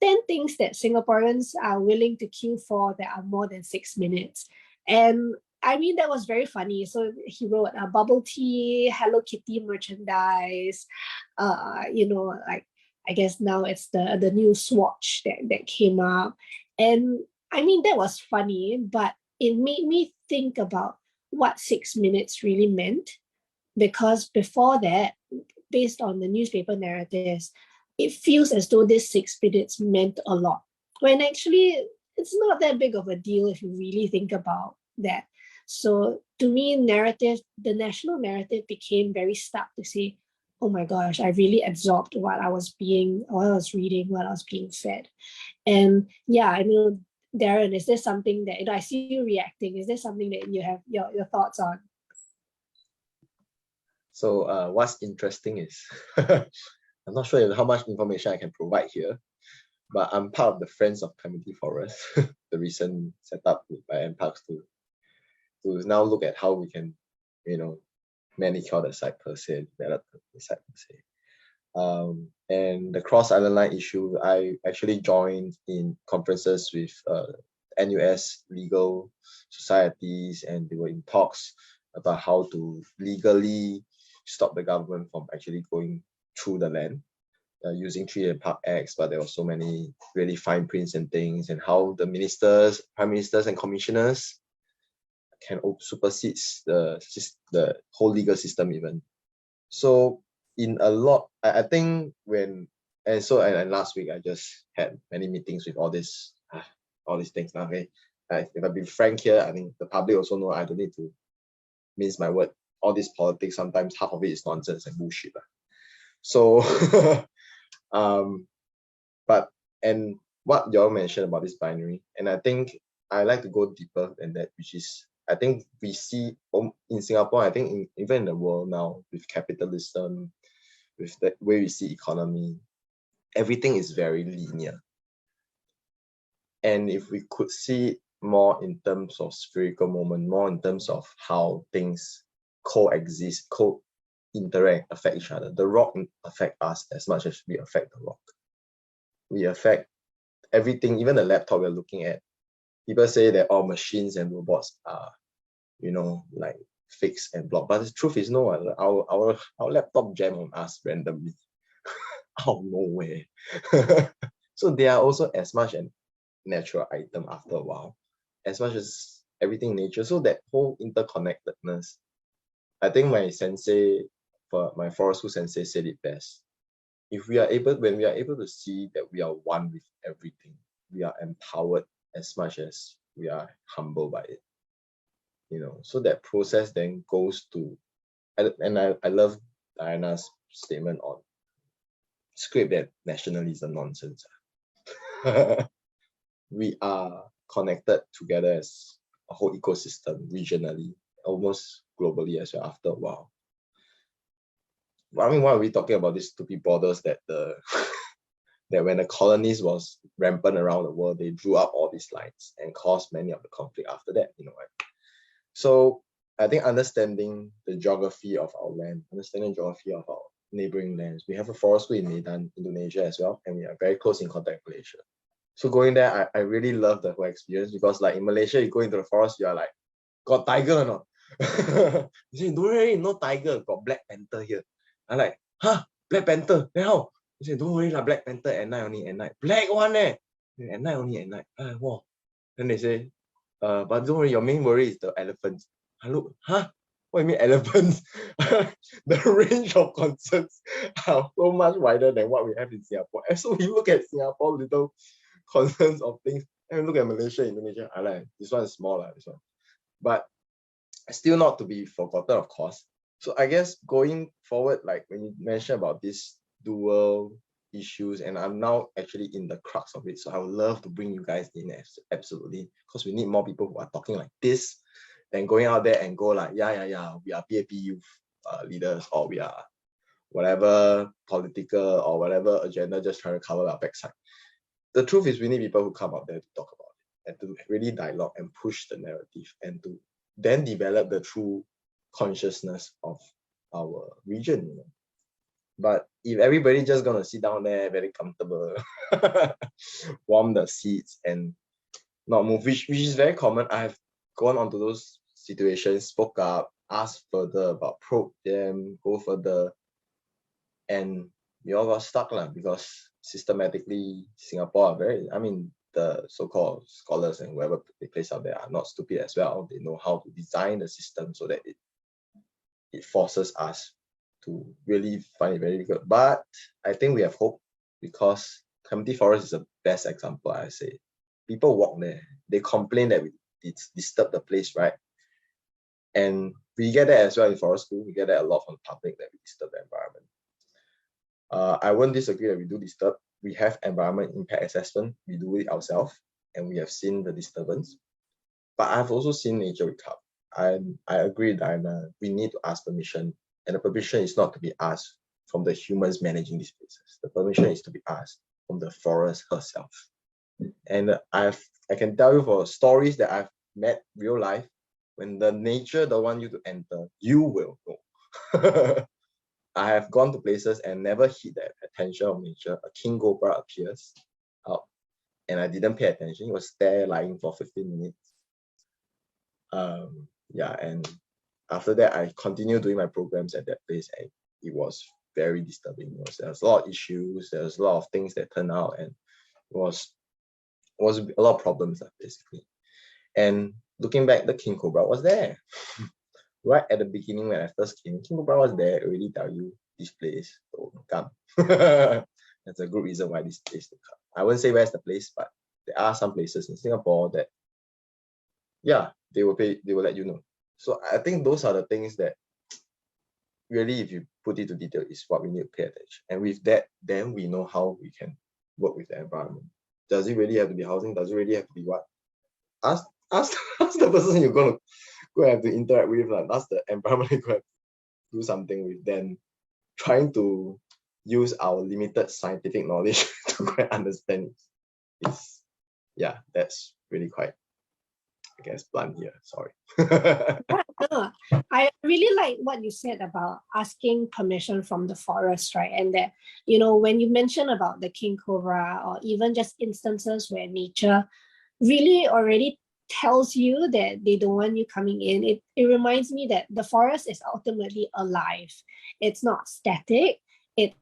[SPEAKER 2] 10 things that Singaporeans are willing to queue for that are more than 6 minutes. And I mean, that was very funny. So he wrote bubble tea, Hello Kitty merchandise, like, I guess now it's the new Swatch that came up. And I mean, that was funny, but it made me think about what 6 minutes really meant, because before that, based on the newspaper narratives, it feels as though this 6 minutes meant a lot, when actually it's not that big of a deal if you really think about that. So to me, the national narrative became very stuck to say, oh my gosh, I really absorbed what I was reading, what I was being fed. And yeah, I mean, Darren, is there something that, I see you reacting, is there something that you have your thoughts on?
[SPEAKER 3] So what's interesting is, I'm not sure how much information I can provide here, but I'm part of the Friends of Clementi Forest, the recent setup by NParks to now look at how we can, manicure the site per se, develop the site per se. And the Cross Island Line issue, I actually joined in conferences with NUS legal societies, and they were in talks about how to legally stop the government from actually going through the land using Tree and Park Acts, but there were so many really fine prints and things, and how the ministers, prime ministers, and commissioners can supersede the whole legal system even. So in a lot, I think and last week I just had many meetings with all these things now. Okay, if I be frank here, I think the public also know I don't need to mince my word. All this politics, sometimes half of it is nonsense and bullshit. So, but what y'all mentioned about this binary, and I think I like to go deeper than that, which is, I think we see in Singapore, I think even in the world now, with capitalism, with the way we see economy, everything is very linear. And if we could see it more in terms of spherical moment, more in terms of how things coexist, interact, affect each other. The rock affect us as much as we affect the rock. We affect everything, even the laptop we're looking at. People say that all machines and robots are, like fix and block. But the truth is no, our laptop jam on us randomly out of nowhere. So they are also as much a natural item after a while, as much as everything in nature. So that whole interconnectedness, I think my forest school sensei said it best. When we are able to see that we are one with everything, we are empowered as much as we are humbled by it. So that process then goes to, and I love Diana's statement on scrape that nationalism nonsense. We are connected together as a whole ecosystem regionally, almost globally as well after a while. I mean, why are we talking about these stupid borders that that when the colonies was rampant around the world, they drew up all these lines and caused many of the conflict after that, right? So I think understanding the geography of our land, understanding the geography of our neighboring lands. We have a forest school in Medan, Indonesia as well, and we are very close in contact with Malaysia. So going there, I really love the whole experience, because like in Malaysia, you go into the forest, you are like, got tiger or not? You say, don't worry, no tiger, got Black Panther here. I'm like, huh, Black Panther, then how? You say, don't worry, Black Panther at night only, at night. Black one at night only, at night. Wow. Then they say, but don't worry, your main worry is the elephants. I look, huh? What do you mean elephants? The range of concerns are so much wider than what we have in Singapore. And so we look at Singapore little concerns of things, and we look at Malaysia, Indonesia, I like, this one is small, this one. But still not to be forgotten, of course. So I guess going forward, like when you mentioned about these dual issues, and I'm now actually in the crux of it, so I would love to bring you guys in, absolutely, because we need more people who are talking like this than going out there and go like, yeah, we are PAP youth leaders, or we are whatever political or whatever agenda, just trying to cover our backside. The truth is we need people who come out there to talk about it and to really dialogue and push the narrative, and to then develop the true consciousness of our region. But if everybody just gonna sit down there very comfortable, warm the seats and not move, which is very common. I have gone onto those situations, spoke up, asked further about, probe them, go further, and we all got stuck because systematically Singapore are the so-called scholars and whoever they place out there are not stupid as well. They know how to design the system so that it forces us to really find it very difficult. But I think we have hope, because Clementi Forest is the best example, I say. People walk there, they complain that it's disturbed the place, right? And we get that as well in forest school. We get that a lot from the public, that we disturb the environment. I won't disagree that we do disturb. We have environment impact assessment. We do it ourselves, and we have seen the disturbance. But I've also seen nature recover. I agree, Diana. We need to ask permission, and the permission is not to be asked from the humans managing these places. The permission is to be asked from the forest herself. And I can tell you for stories that I've met real life, when the nature don't want you to enter, you will go. I have gone to places and never hit the attention of nature. A king cobra appears out, and I didn't pay attention. It was there lying for 15 minutes. And after that, I continued doing my programs at that place, and it was very disturbing. There was a lot of issues. There was a lot of things that turned out, and it was a lot of problems, basically. And looking back, the king cobra was there. Right at the beginning when I first came, king cobra was there, already tell you this place, don't come. That's a good reason why this place don't come. I wouldn't say where's the place, but there are some places in Singapore that, yeah, they will let you know. So I think those are the things that really, if you put it to detail, is what we need to pay attention. And with that, then we know how we can work with the environment. Does it really have to be housing? Does it really have to be what? Ask the person you're going to go have to interact with, ask the environment you're going to do something with, then trying to use our limited scientific knowledge to go and understand it. That's really quite, I guess, blunt here. Sorry.
[SPEAKER 2] I really like what you said about asking permission from the forest, right? And that, when you mention about the king cobra, or even just instances where nature really already tells you that they don't want you coming in, it reminds me that the forest is ultimately alive. It's not static, it's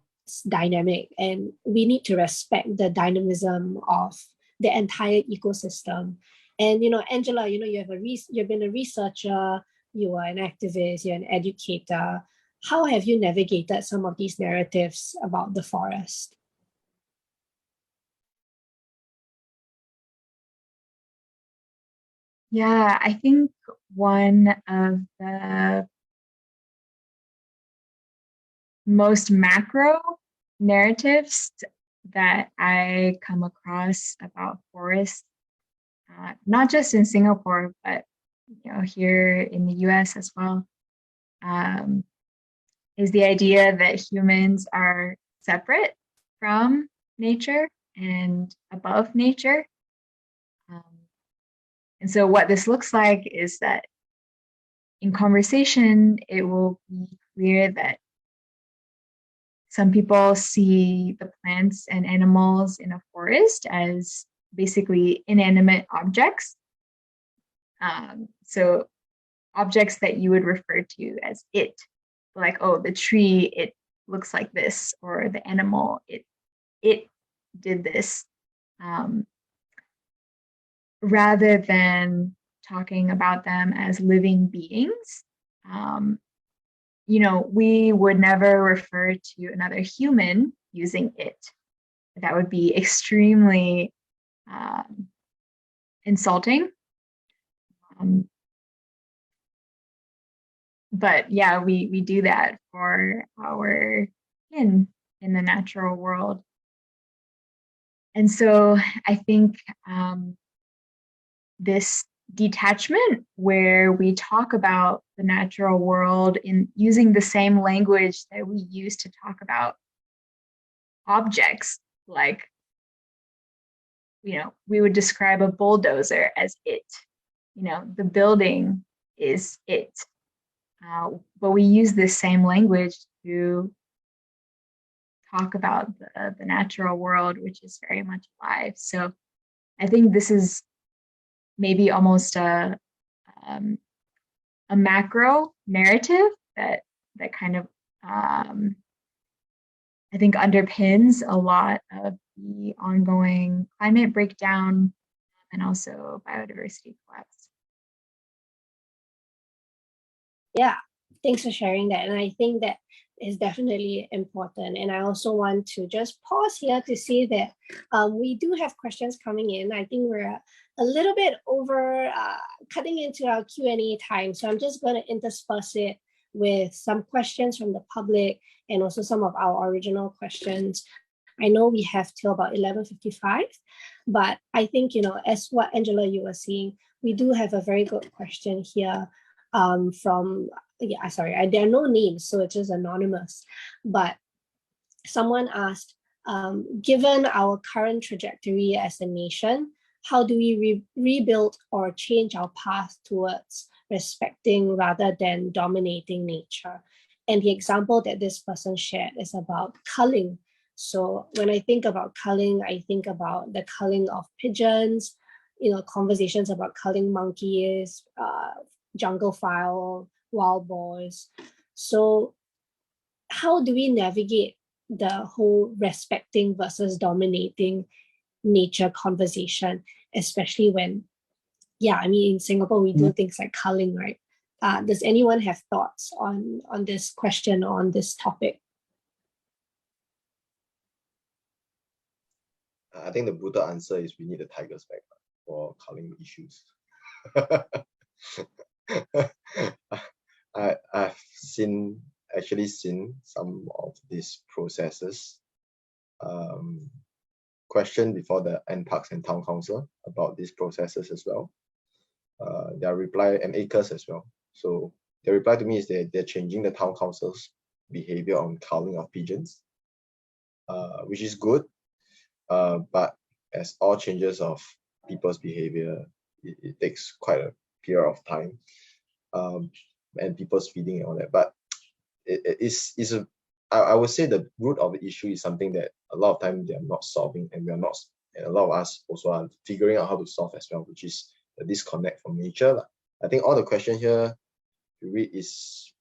[SPEAKER 2] dynamic, and we need to respect the dynamism of the entire ecosystem. And Angela, you've been a researcher, you are an activist, you're an educator. How have you navigated some of these narratives about the forest?
[SPEAKER 4] Yeah, I think one of the most macro narratives that I come across about forests, not just in Singapore, but here in the US as well, is the idea that humans are separate from nature and above nature. And so what this looks like is that in conversation, it will be clear that some people see the plants and animals in a forest as basically inanimate objects. So objects that you would refer to as it, like, oh, the tree, it looks like this, or the animal, it did this, rather than talking about them as living beings. We would never refer to another human using it. That would be extremely insulting. But yeah, we do that for our kin in the natural world. And so I think this detachment, where we talk about the natural world in using the same language that we use to talk about objects, like, we would describe a bulldozer as it, the building is it. But we use this same language to talk about the natural world, which is very much alive. So I think this is maybe almost a macro narrative that kind of I think underpins a lot of the ongoing climate breakdown and also biodiversity collapse.
[SPEAKER 2] Yeah, thanks for sharing that. And I think that is definitely important. And I also want to just pause here to say that we do have questions coming in. I think we're a little bit over cutting into our Q&A time. So I'm just going to intersperse it with some questions from the public and also some of our original questions. I know we have till about 11:55, but I think, as what Angela, you were saying, we do have a very good question here from, there are no names, so it's just anonymous. But someone asked, given our current trajectory as a nation, how do we rebuild or change our path towards respecting rather than dominating nature? And the example that this person shared is about culling. So when I think about culling, I think about the culling of pigeons, conversations about culling monkeys, jungle fowl, wild boars. So how do we navigate the whole respecting versus dominating nature conversation, especially when, in Singapore, we do things like culling, right? Does anyone have thoughts on this question, on this topic?
[SPEAKER 3] I think the brutal answer is we need the tigers back for culling issues. I've actually seen some of these processes questioned before the NParks and Town Council about these processes as well. Their reply, and ACRES as well. So their reply to me is they're changing the Town Council's behavior on culling of pigeons, which is good. But as all changes of people's behavior, it takes quite a period of time, and people's feeding and all that. But I would say the root of the issue is something that a lot of time they are not solving, and we are not, and a lot of us also are figuring out how to solve as well, which is a disconnect from nature lah. I think all the question here you read is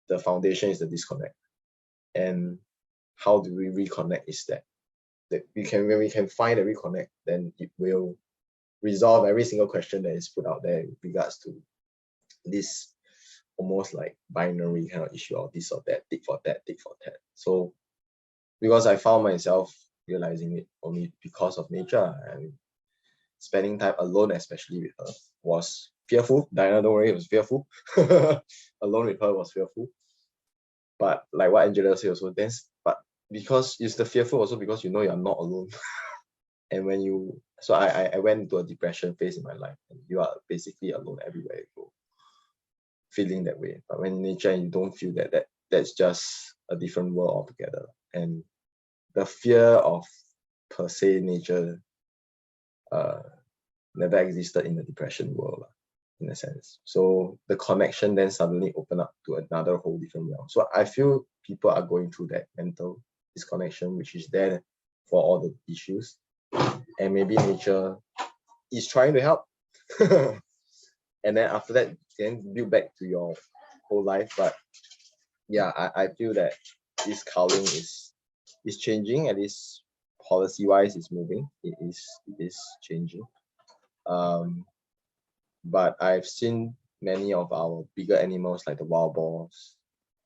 [SPEAKER 3] the foundation is the disconnect, and how do we reconnect is that when we can find a reconnect, then it will resolve every single question that is put out there with regards to this almost like binary kind of issue of this or that, tick for that, tick for that. So because I found myself realizing it only because of nature, and spending time alone, especially with her, was fearful. Diana, don't worry, it was fearful. Alone with her was fearful. But like what Angela said also, but because it's the fearful also because you know you're not alone. And when you, so I went into a depression phase in my life, and you are basically alone everywhere you go, feeling that way. But when in nature and you don't feel that's just a different world altogether. And the fear of per se nature never existed in the depression world, in a sense. So the connection then suddenly opened up to another whole different realm. So I feel people are going through that mental disconnection, which is there for all the issues. And maybe nature is trying to help. And then after that, then build back to your whole life. But yeah, I feel that this culling is changing, at least policy-wise, it's moving. It is changing. But I've seen many of our bigger animals like the wild boars,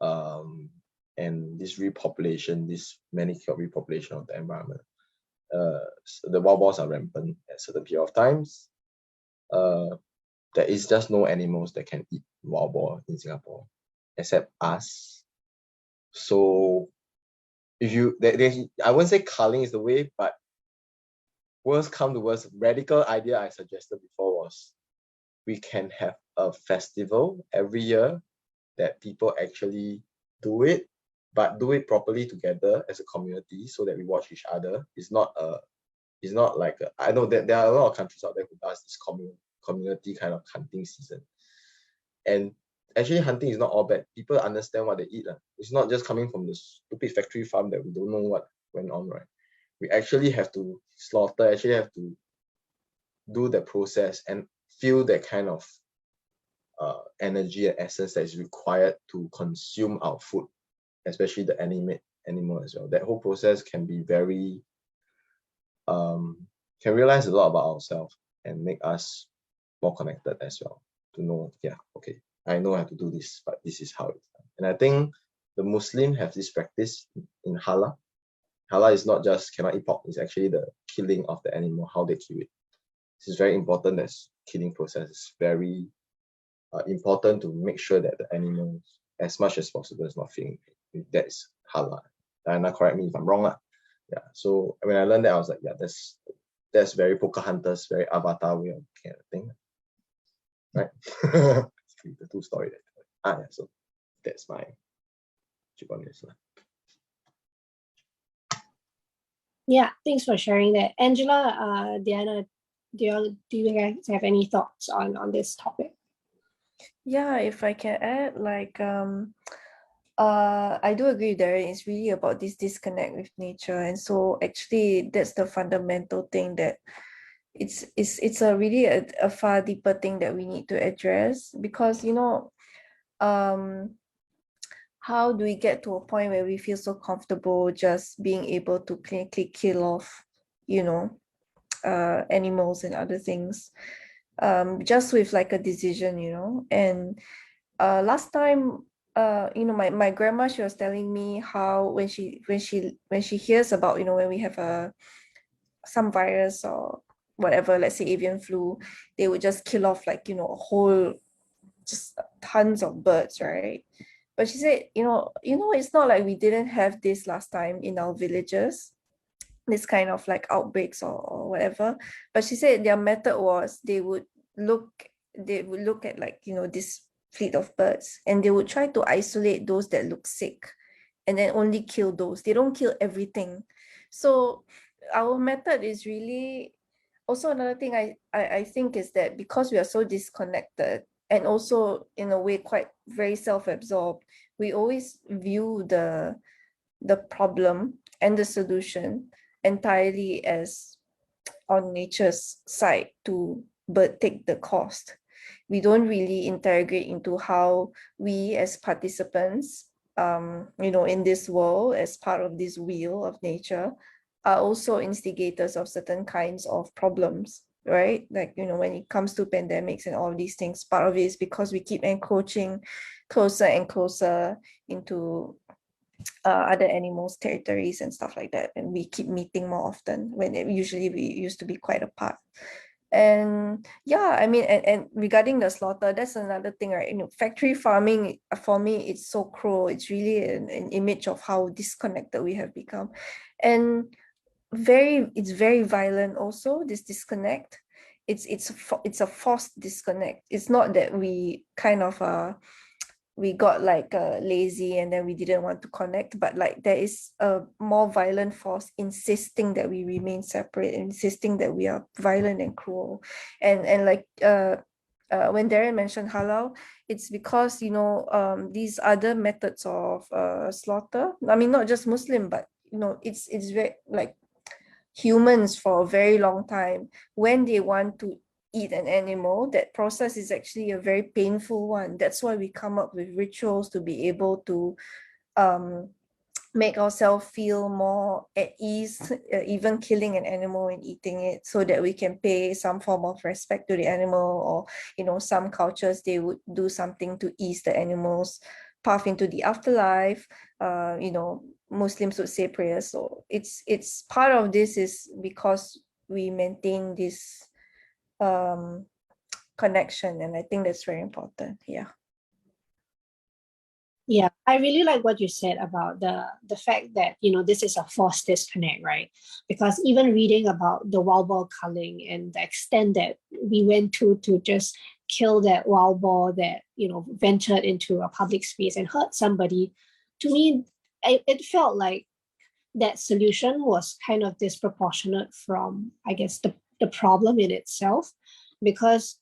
[SPEAKER 3] and this repopulation, this manicured repopulation of the environment. So the wild boars are rampant at a certain period of times. There is just no animals that can eat wild boar in Singapore, except us. So if you, I wouldn't say culling is the way, but worst come to worst, radical idea I suggested before was we can have a festival every year that people actually do it, but do it properly together as a community so that we watch each other. It's not like I know that there are a lot of countries out there who does this community kind of hunting season. And actually hunting is not all bad. People understand what they eat. It's not just coming from the stupid factory farm that we don't know what went on, right? We actually have to slaughter, actually have to do the process and feel that kind of energy and essence that is required to consume our food, especially the animal as well. That whole process can be very, can realize a lot about ourselves and make us more connected as well, to know, yeah, okay, I know how to do this, but this is how it's done. And I think the Muslim have this practice in halal. Halal is not just cannot eat pork, it's actually the killing of the animal, how they kill it. This is very important. As killing process is very important to make sure that the animal, as much as possible, is not feeling pain. That's halal. Diana, correct me if I'm wrong. Yeah. So when I learned that, I was like, yeah, that's very Pocahontas, very Avatar way of looking at the thing. Right? The two story that. Yeah, so that's my chip on this.
[SPEAKER 2] Yeah, thanks for sharing that. Angela, Diana, do you guys have any thoughts on this topic?
[SPEAKER 5] Yeah, if I can add, like I do agree with Darren. It's really about this disconnect with nature, and so actually that's the fundamental thing that it's a really a far deeper thing that we need to address, because how do we get to a point where we feel so comfortable just being able to clinically kill off animals and other things just with like a decision, and last time my grandma, she was telling me how when she hears about when we have some virus or whatever, let's say avian flu, they would just kill off like a whole, just tons of birds, right? But she said, it's not like we didn't have this last time in our villages, this kind of like outbreaks or whatever. But she said their method was they would look at like this fleet of birds, and they would try to isolate those that look sick and then only kill those. They don't kill everything. So our method is really also another thing I think is that because we are so disconnected and also in a way quite very self-absorbed, we always view the problem and the solution entirely as on nature's side to but take the cost. We don't really integrate into how we as participants, in this world, as part of this wheel of nature, are also instigators of certain kinds of problems, right? Like, when it comes to pandemics and all these things, part of it is because we keep encroaching closer and closer into other animals' territories and stuff like that. And we keep meeting more often when usually we used to be quite apart. And yeah, I mean, and regarding the slaughter, that's another thing, right? Factory farming, for me, it's so cruel. It's really an image of how disconnected we have become. And it's very violent also, this disconnect. It's a forced disconnect. It's not that we kind of we got like lazy and then we didn't want to connect, but like there is a more violent force insisting that we remain separate, insisting that we are violent and cruel. And like when Darren mentioned halal, it's because these other methods of slaughter, I mean, not just Muslim, but it's very like humans for a very long time, when they want to eat an animal, that process is actually a very painful one. That's why we come up with rituals to be able to make ourselves feel more at ease, even killing an animal and eating it, so that we can pay some form of respect to the animal. Or some cultures, they would do something to ease the animal's path into the afterlife. Muslims would say prayers. So it's part of this is because we maintain this connection, and I think that's very important.
[SPEAKER 2] Yeah, I really like what you said about the fact that this is a forced disconnect, right? Because even reading about the wild boar culling and the extent that we went to just kill that wild boar that ventured into a public space and hurt somebody, to me it felt like that solution was kind of disproportionate from, I guess, the problem in itself. Because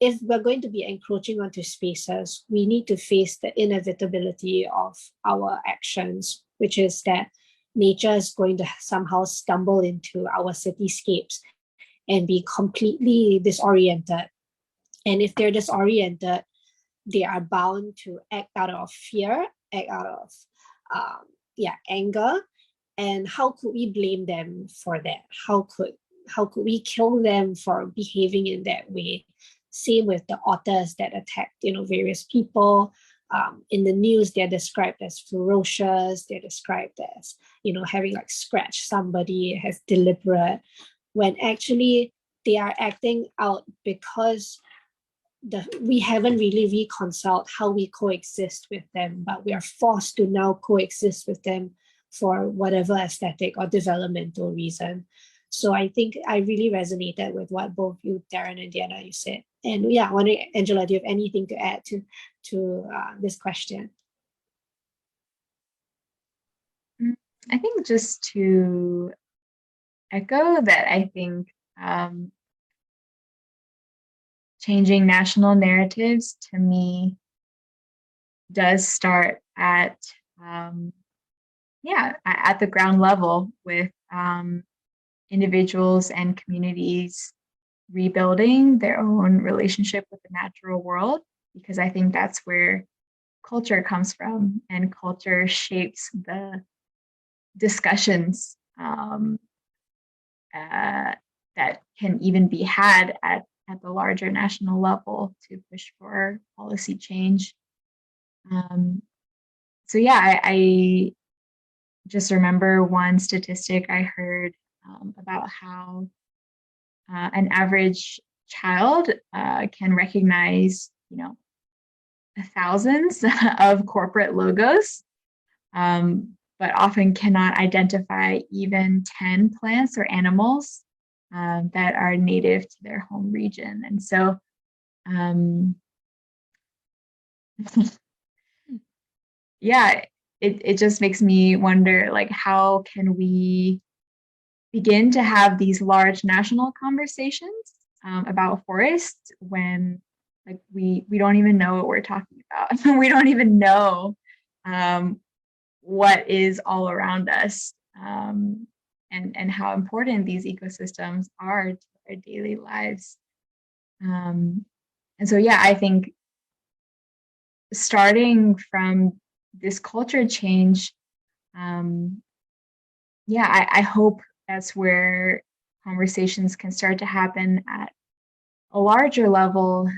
[SPEAKER 2] if we're going to be encroaching onto spaces, we need to face the inevitability of our actions, which is that nature is going to somehow stumble into our cityscapes and be completely disoriented. And if they're disoriented, they are bound to act out of fear, act out of anger. And how could we blame them for that? How could we kill them for behaving in that way? Same with the otters that attacked various people. In the news, they're described as ferocious. They're described as having like scratched somebody as deliberate, when actually they are acting out because we haven't really reconciled how we coexist with them, but we are forced to now coexist with them for whatever aesthetic or developmental reason. So I think I really resonated with what both you, Darren and Diana, you said. And yeah, I wonder, Angela, do you have anything to add to this question?
[SPEAKER 4] I think just to echo that, I think changing national narratives, to me, does start at the ground level with individuals and communities rebuilding their own relationship with the natural world, because I think that's where culture comes from, and culture shapes the discussions that can even be had at the larger national level to push for policy change. I just remember one statistic I heard about how an average child can recognize, thousands of corporate logos, but often cannot identify even 10 plants or animals that are native to their home region. And so, it just makes me wonder, like, how can we begin to have these large national conversations about forests when, like, we don't even know what we're talking about. We don't even know what is all around us, and how important these ecosystems are to our daily lives. And so, yeah, I think starting from this culture change, I hope that's where conversations can start to happen at a larger level,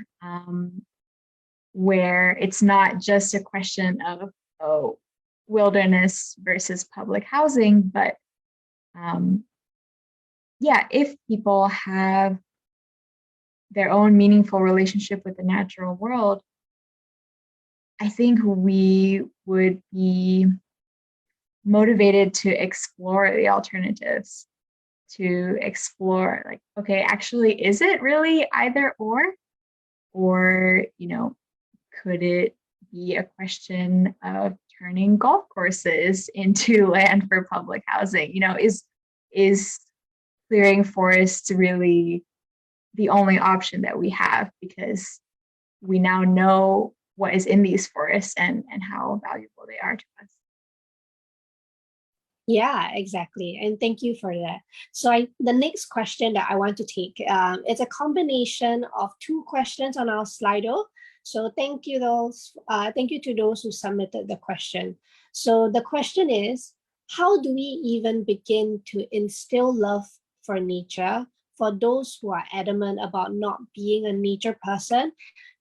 [SPEAKER 4] where it's not just a question of, wilderness versus public housing, but if people have their own meaningful relationship with the natural world, I think we would be motivated to explore the alternatives, to explore like, okay, actually, is it really either or, could it be a question of turning golf courses into land for public housing? Is clearing forests really the only option that we have, because we now know what is in these forests and how valuable they are to us.
[SPEAKER 2] Yeah, exactly. And thank you for that. So the next question that I want to take, it's a combination of two questions on our Slido. So thank you to those who submitted the question. So the question is, how do we even begin to instill love for nature for those who are adamant about not being a nature person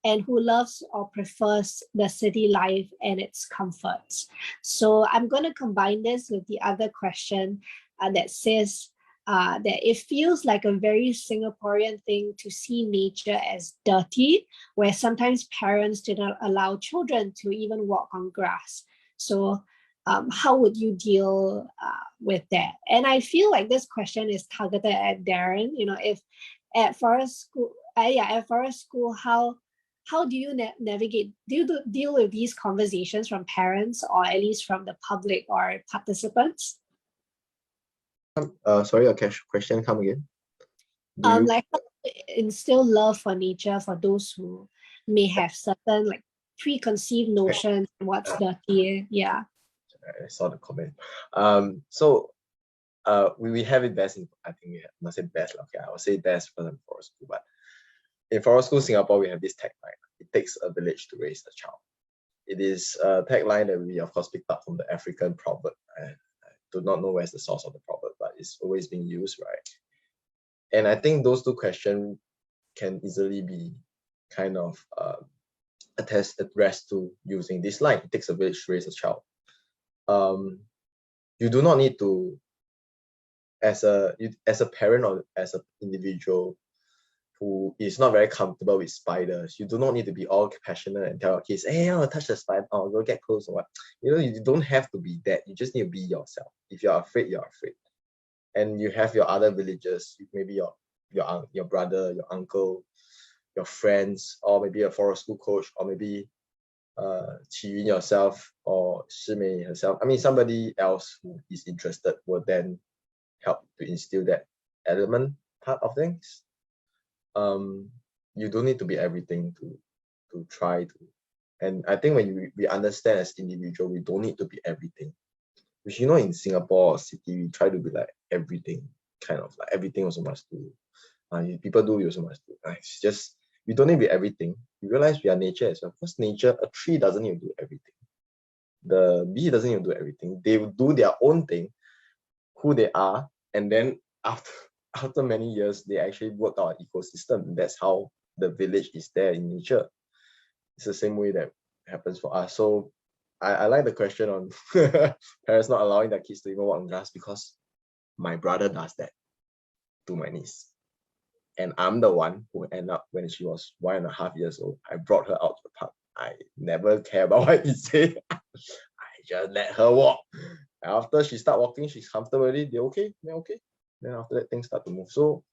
[SPEAKER 2] and who loves or prefers the city life and its comforts? So I'm going to combine this with the other question that says that it feels like a very Singaporean thing to see nature as dirty, where sometimes parents do not allow children to even walk on grass. So how would you deal with that? And I feel like this question is targeted at Darren. If at Forest School, how do you navigate? Do you deal with these conversations from parents, or at least from the public or participants?
[SPEAKER 3] Sorry, your question come again.
[SPEAKER 2] Like how to instill love for nature for those who may have certain like preconceived notions of what's dirty. Yeah.
[SPEAKER 3] I saw the comment. We have it best in, I think we have, not say best, okay, I would say best for Forest School, but in Forest School Singapore, we have this tagline: it takes a village to raise a child. It is a tagline that we, of course, picked up from the African proverb. I do not know where's the source of the proverb, but it's always being used, right? And I think those two questions can easily be kind of addressed to using this line: it takes a village to raise a child. You do not need to, as a parent or as an individual who is not very comfortable with spiders, you do not need to be all passionate and tell your kids, hey, I want to touch the spider, or go get close or what. You don't have to be that. You just need to be yourself. If you're afraid, you're afraid. And you have your other villagers, maybe your brother, your uncle, your friends, or maybe a Forest School coach, or maybe Qiyun yourself, or Shimei herself. I mean, somebody else who is interested will then help to instill that element part of things. You don't need to be everything to try to. And I think when we understand as individual, we don't need to be everything. Which, in Singapore or city, we try to be like everything, kind of like everything also must do. People do, you also must do. It's just, we don't need to be everything. We realize we are nature as well. Because nature, a tree doesn't need to do everything. The bee doesn't need to do everything. They will do their own thing, who they are, and then after many years, they actually work out an ecosystem. That's how the village is there in nature. It's the same way that happens for us. So I like the question on parents not allowing their kids to even walk on grass, because my brother does that to my niece. And I'm the one who ended up, when she was 1.5 years old, I brought her out to the park. I never care about what he said. I just let her walk. After she start walking, she's comfortable already. They're okay. Then after that, things start to move. So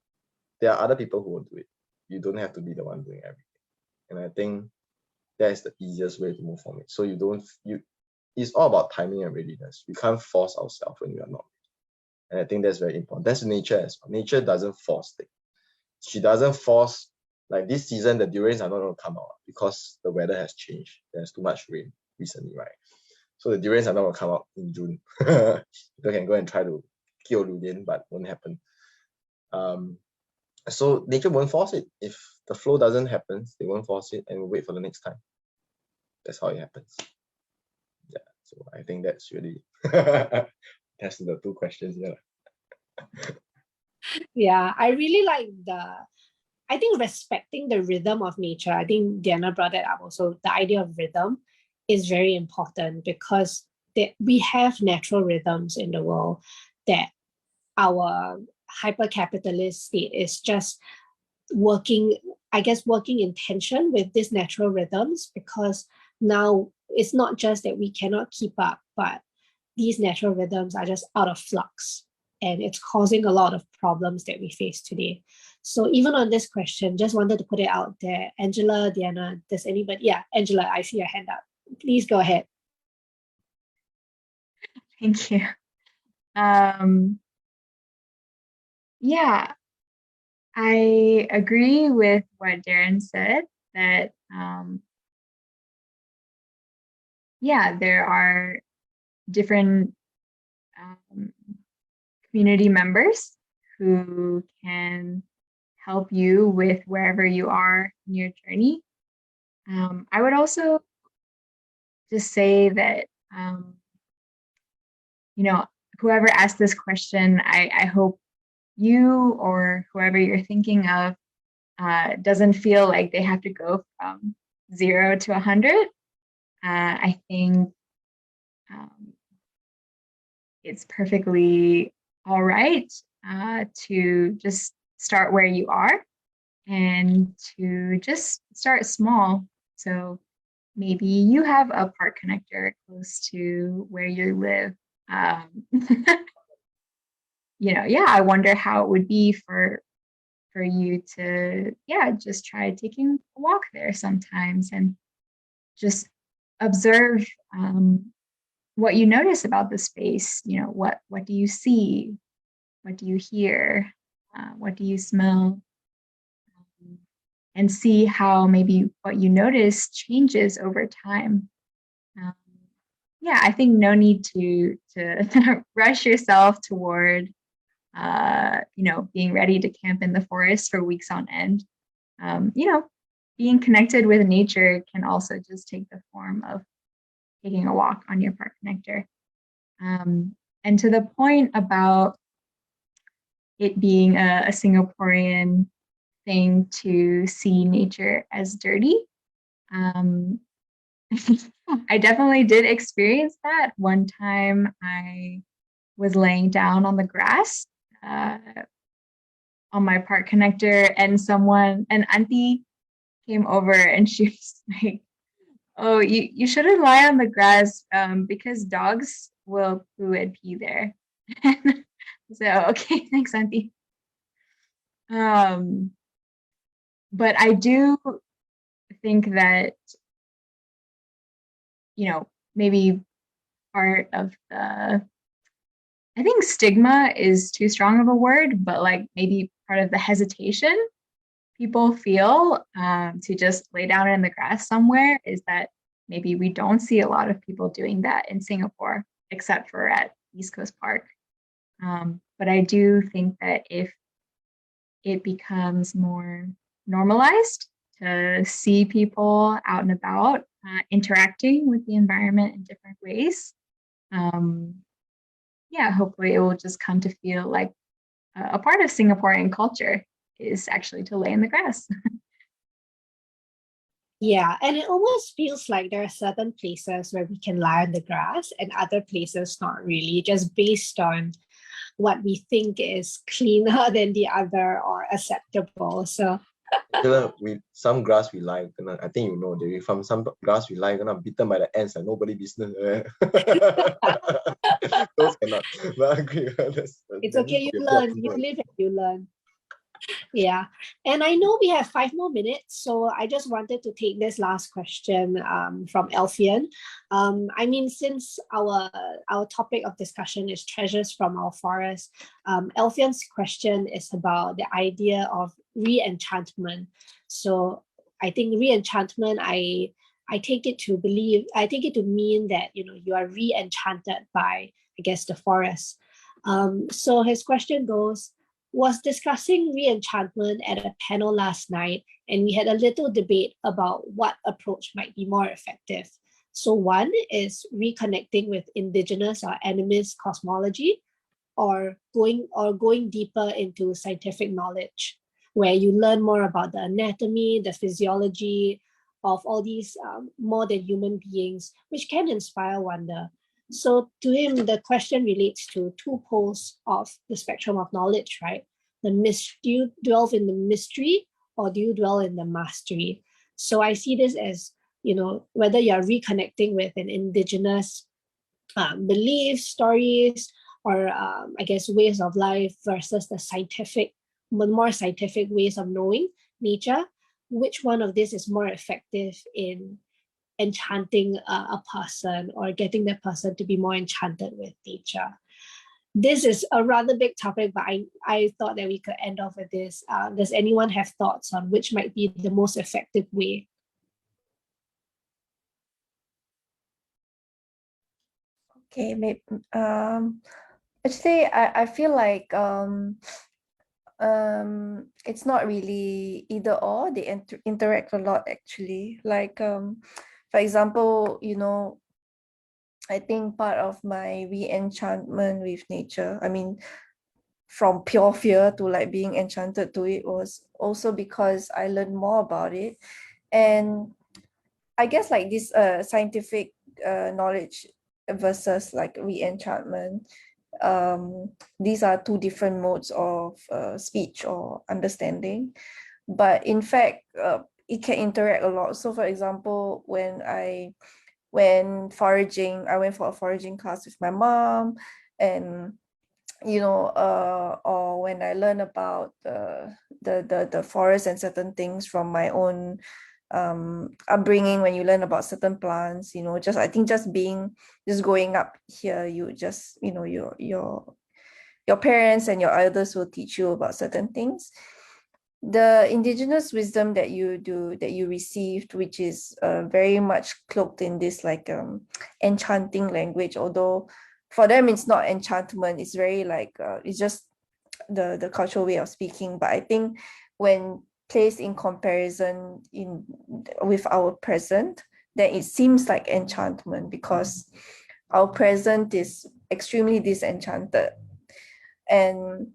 [SPEAKER 3] there are other people who will do it. You don't have to be the one doing everything. And I think that is the easiest way to move from it. So it's all about timing and readiness. We can't force ourselves when we are not ready. And I think that's very important. That's nature as well. Nature doesn't force things. She doesn't force, like this season, the durians are not going to come out because the weather has changed. There's too much rain recently, right? So the durians are not going to come out in June. People can go and try to kill durian, but won't happen. So nature won't force it. If the flow doesn't happen, they won't force it and we'll wait for the next time. That's how it happens. Yeah. So I think that's really that's the two questions here.
[SPEAKER 2] Yeah, I really like I think respecting the rhythm of nature. I think Diana brought that up also. The idea of rhythm is very important because we have natural rhythms in the world that our hyper-capitalist state is just working, I guess, working in tension with these natural rhythms, because now it's not just that we cannot keep up, but these natural rhythms are just out of flux, and it's causing a lot of problems that we face today. So even on this question, just wanted to put it out there. Angela, Diana, does anybody? Yeah, Angela, I see your hand up. Please go ahead.
[SPEAKER 4] Thank you. Yeah, I agree with what Darren said, that yeah, there are different community members who can help you with wherever you are in your journey. I would also just say that, you know, whoever asked this question, I hope you or whoever you're thinking of doesn't feel like they have to go from 0 to 100. I think it's perfectly all right to just start where you are and to just start small. So maybe you have a park connector close to where you live. You know, yeah, I wonder how it would be for you to, yeah, just try taking a walk there sometimes and just observe what you notice about the space. You know, what do you see? What do you hear? What do you smell? And see how maybe what you notice changes over time. Yeah, I think no need to rush yourself toward you know, being ready to camp in the forest for weeks on end. You know, being connected with nature can also just take the form of taking a walk on your park connector. And to the point about it being a Singaporean thing to see nature as dirty, I definitely did experience that. One time I was laying down on the grass on my park connector, and an auntie came over and she was like, oh, you shouldn't lie on the grass because dogs will poo and pee there. So, okay, thanks, auntie. But I do think that, you know, maybe part of I think stigma is too strong of a word, but like maybe part of the hesitation people feel to just lay down in the grass somewhere is that maybe we don't see a lot of people doing that in Singapore, except for at East Coast Park. But I do think that if it becomes more normalized to see people out and about interacting with the environment in different ways, yeah, hopefully it will just come to feel like a part of Singaporean culture is actually to lay in the grass.
[SPEAKER 2] Yeah, and it almost feels like there are certain places where we can lie on the grass and other places not really, just based on what we think is cleaner than the other or acceptable. So
[SPEAKER 3] some grass we lie, I think you know, from some grass we lie, gonna beaten by the ants and nobody business. Those cannot. But I agree.
[SPEAKER 2] It's okay, you learn, you live and you learn. Yeah, and I know we have 5 more minutes, so I just wanted to take this last question from Alfian. I mean, since our topic of discussion is treasures from our forest, Alfian's question is about the idea of re-enchantment. So I think re-enchantment, I take it to mean that, you know, you are re-enchanted by, I guess, the forest. So his question goes, was discussing re-enchantment at a panel last night, and we had a little debate about what approach might be more effective. So one is reconnecting with indigenous or animist cosmology, or going deeper into scientific knowledge, where you learn more about the anatomy, the physiology of all these more than human beings, which can inspire wonder. So to him, the question relates to two poles of the spectrum of knowledge, right? Do you dwell in the mystery, or do you dwell in the mastery? So I see this as, whether you're reconnecting with an indigenous beliefs, stories, or I guess ways of life versus the more scientific ways of knowing nature, which one of this is more effective in enchanting a person or getting that person to be more enchanted with nature? This is a rather big topic, but I thought that we could end off with this. Does anyone have thoughts on which might be the most effective way?
[SPEAKER 5] Okay, maybe actually I feel like it's not really either or. They interact a lot actually. Like for example, I think part of my re-enchantment with nature, I mean, from pure fear to like being enchanted to it, was also because I learned more about it. And I guess like this scientific knowledge versus like re-enchantment, these are two different modes of speech or understanding, but in fact it can interact a lot. So for example, when foraging, I went for a foraging class with my mom, and or when I learn about the forest and certain things from my own upbringing, when you learn about certain plants, I think just growing up here, you just, your parents and your elders will teach you about certain things. The indigenous wisdom that you received, which is very much cloaked in this like enchanting language, although for them it's not enchantment, it's very like it's just the cultural way of speaking. But I think when placed in comparison with our present, then it seems like enchantment, because our present is extremely disenchanted. And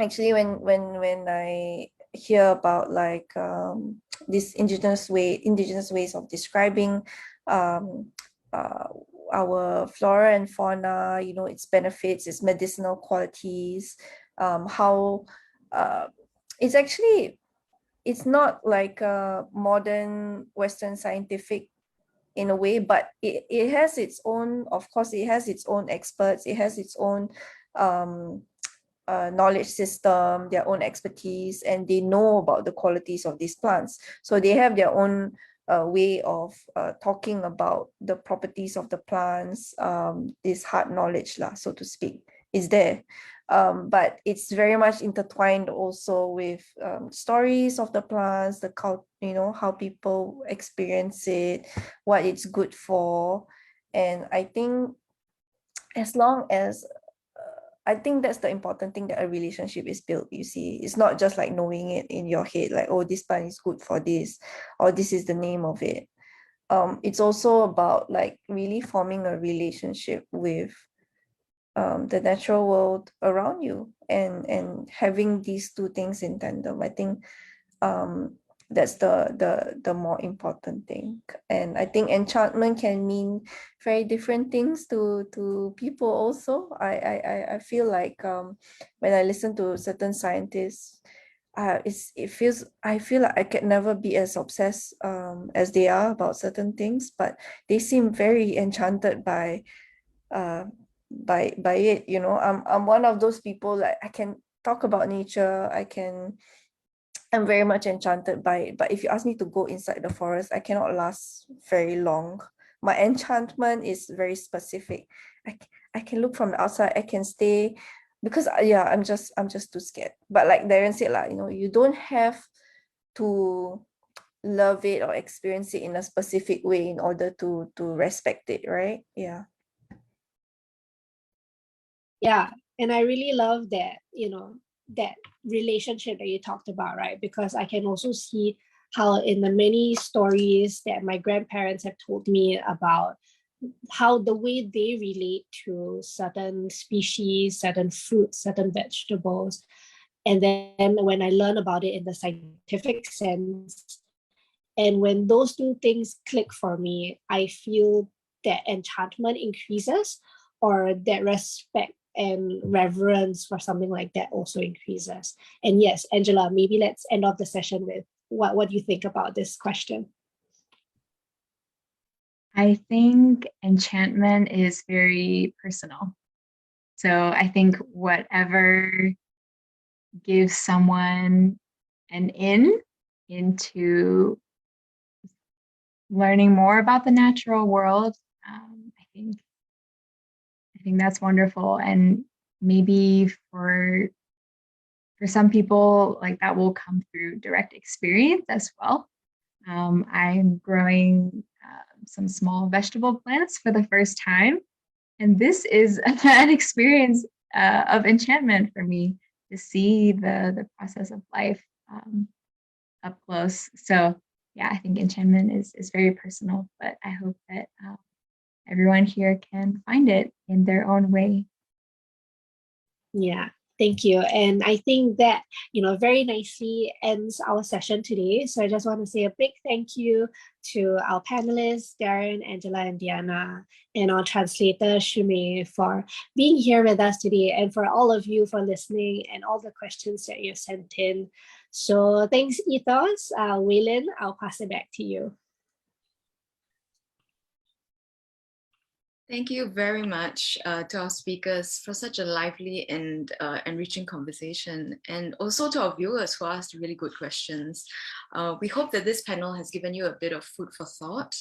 [SPEAKER 5] actually when I hear about like this indigenous ways of describing our flora and fauna, its benefits, its medicinal qualities, how it's not like a modern Western scientific in a way, but it has its own, of course, it has its own experts, it has its own knowledge system, their own expertise, and they know about the qualities of these plants. So they have their own way of talking about the properties of the plants. This hard knowledge, so to speak, is there. But it's very much intertwined also with stories of the plants, the how people experience it, what it's good for. And I think as long as I think that's the important thing, that a relationship is built, you see. It's not just like knowing it in your head, like, oh, this plant is good for this, or this is the name of it. It's also about like really forming a relationship with the natural world around you, and having these two things in tandem. I think that's the more important thing. And I think enchantment can mean very different things to people also. I feel like when I listen to certain scientists, I feel like I can never be as obsessed as they are about certain things, but they seem very enchanted by it. I'm one of those people, like I can talk about nature, I'm very much enchanted by it, but if you ask me to go inside the forest, I cannot last very long. My enchantment is very specific. I can look from the outside, I can stay, because I'm just too scared. But like Darren said, like, you don't have to love it or experience it in a specific way in order to respect it, right?
[SPEAKER 2] Yeah, and I really love that, that relationship that you talked about, right? Because I can also see how in the many stories that my grandparents have told me about how the way they relate to certain species, certain fruits, certain vegetables. And then when I learn about it in the scientific sense, and when those two things click for me, I feel that enchantment increases, or that respect and reverence for something like that also increases. And yes, Angela, maybe let's end off the session with what do you think about this question?
[SPEAKER 4] I think enchantment is very personal. So I think whatever gives someone an into learning more about the natural world, I think that's wonderful. And maybe for some people, like that will come through direct experience as well. I'm growing some small vegetable plants for the first time, and this is an experience of enchantment for me to see the process of life up close. So yeah, I think enchantment is very personal, but I hope that everyone here can find it in their own way.
[SPEAKER 2] Yeah, thank you. And I think that, very nicely ends our session today. So I just want to say a big thank you to our panelists, Darren, Angela, and Diana, and our translator, Shumei, for being here with us today, and for all of you for listening and all the questions that you sent in. So thanks, Ethos. Wei Lin, I'll pass it back to you.
[SPEAKER 1] Thank you very much to our speakers for such a lively and enriching conversation, and also to our viewers who asked really good questions. We hope that this panel has given you a bit of food for thought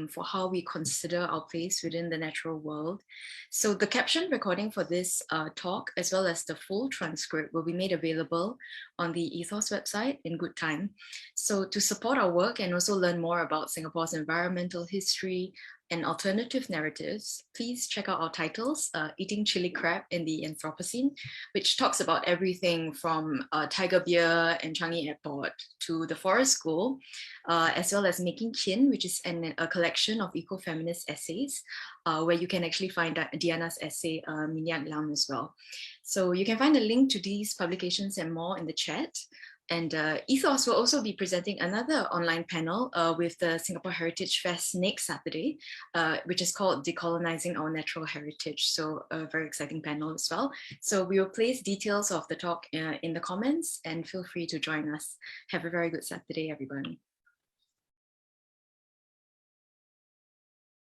[SPEAKER 1] for how we consider our place within the natural world. So the caption recording for this talk, as well as the full transcript, will be made available on the Ethos website in good time. So to support our work and also learn more about Singapore's environmental history and alternative narratives, please check out our titles, Eating Chili Crab in the Anthropocene, which talks about everything from Tiger Beer and Changi Airport to the Forest School, as well as Making Kin, which is a collection of eco-feminist essays, where you can actually find Diana's essay, Minyak Lam, as well. So you can find a link to these publications and more in the chat. And Ethos will also be presenting another online panel with the Singapore Heritage Fest next Saturday, which is called Decolonizing Our Natural Heritage. So a very exciting panel as well. So we will place details of the talk in the comments, and feel free to join us. Have a very good Saturday, everyone.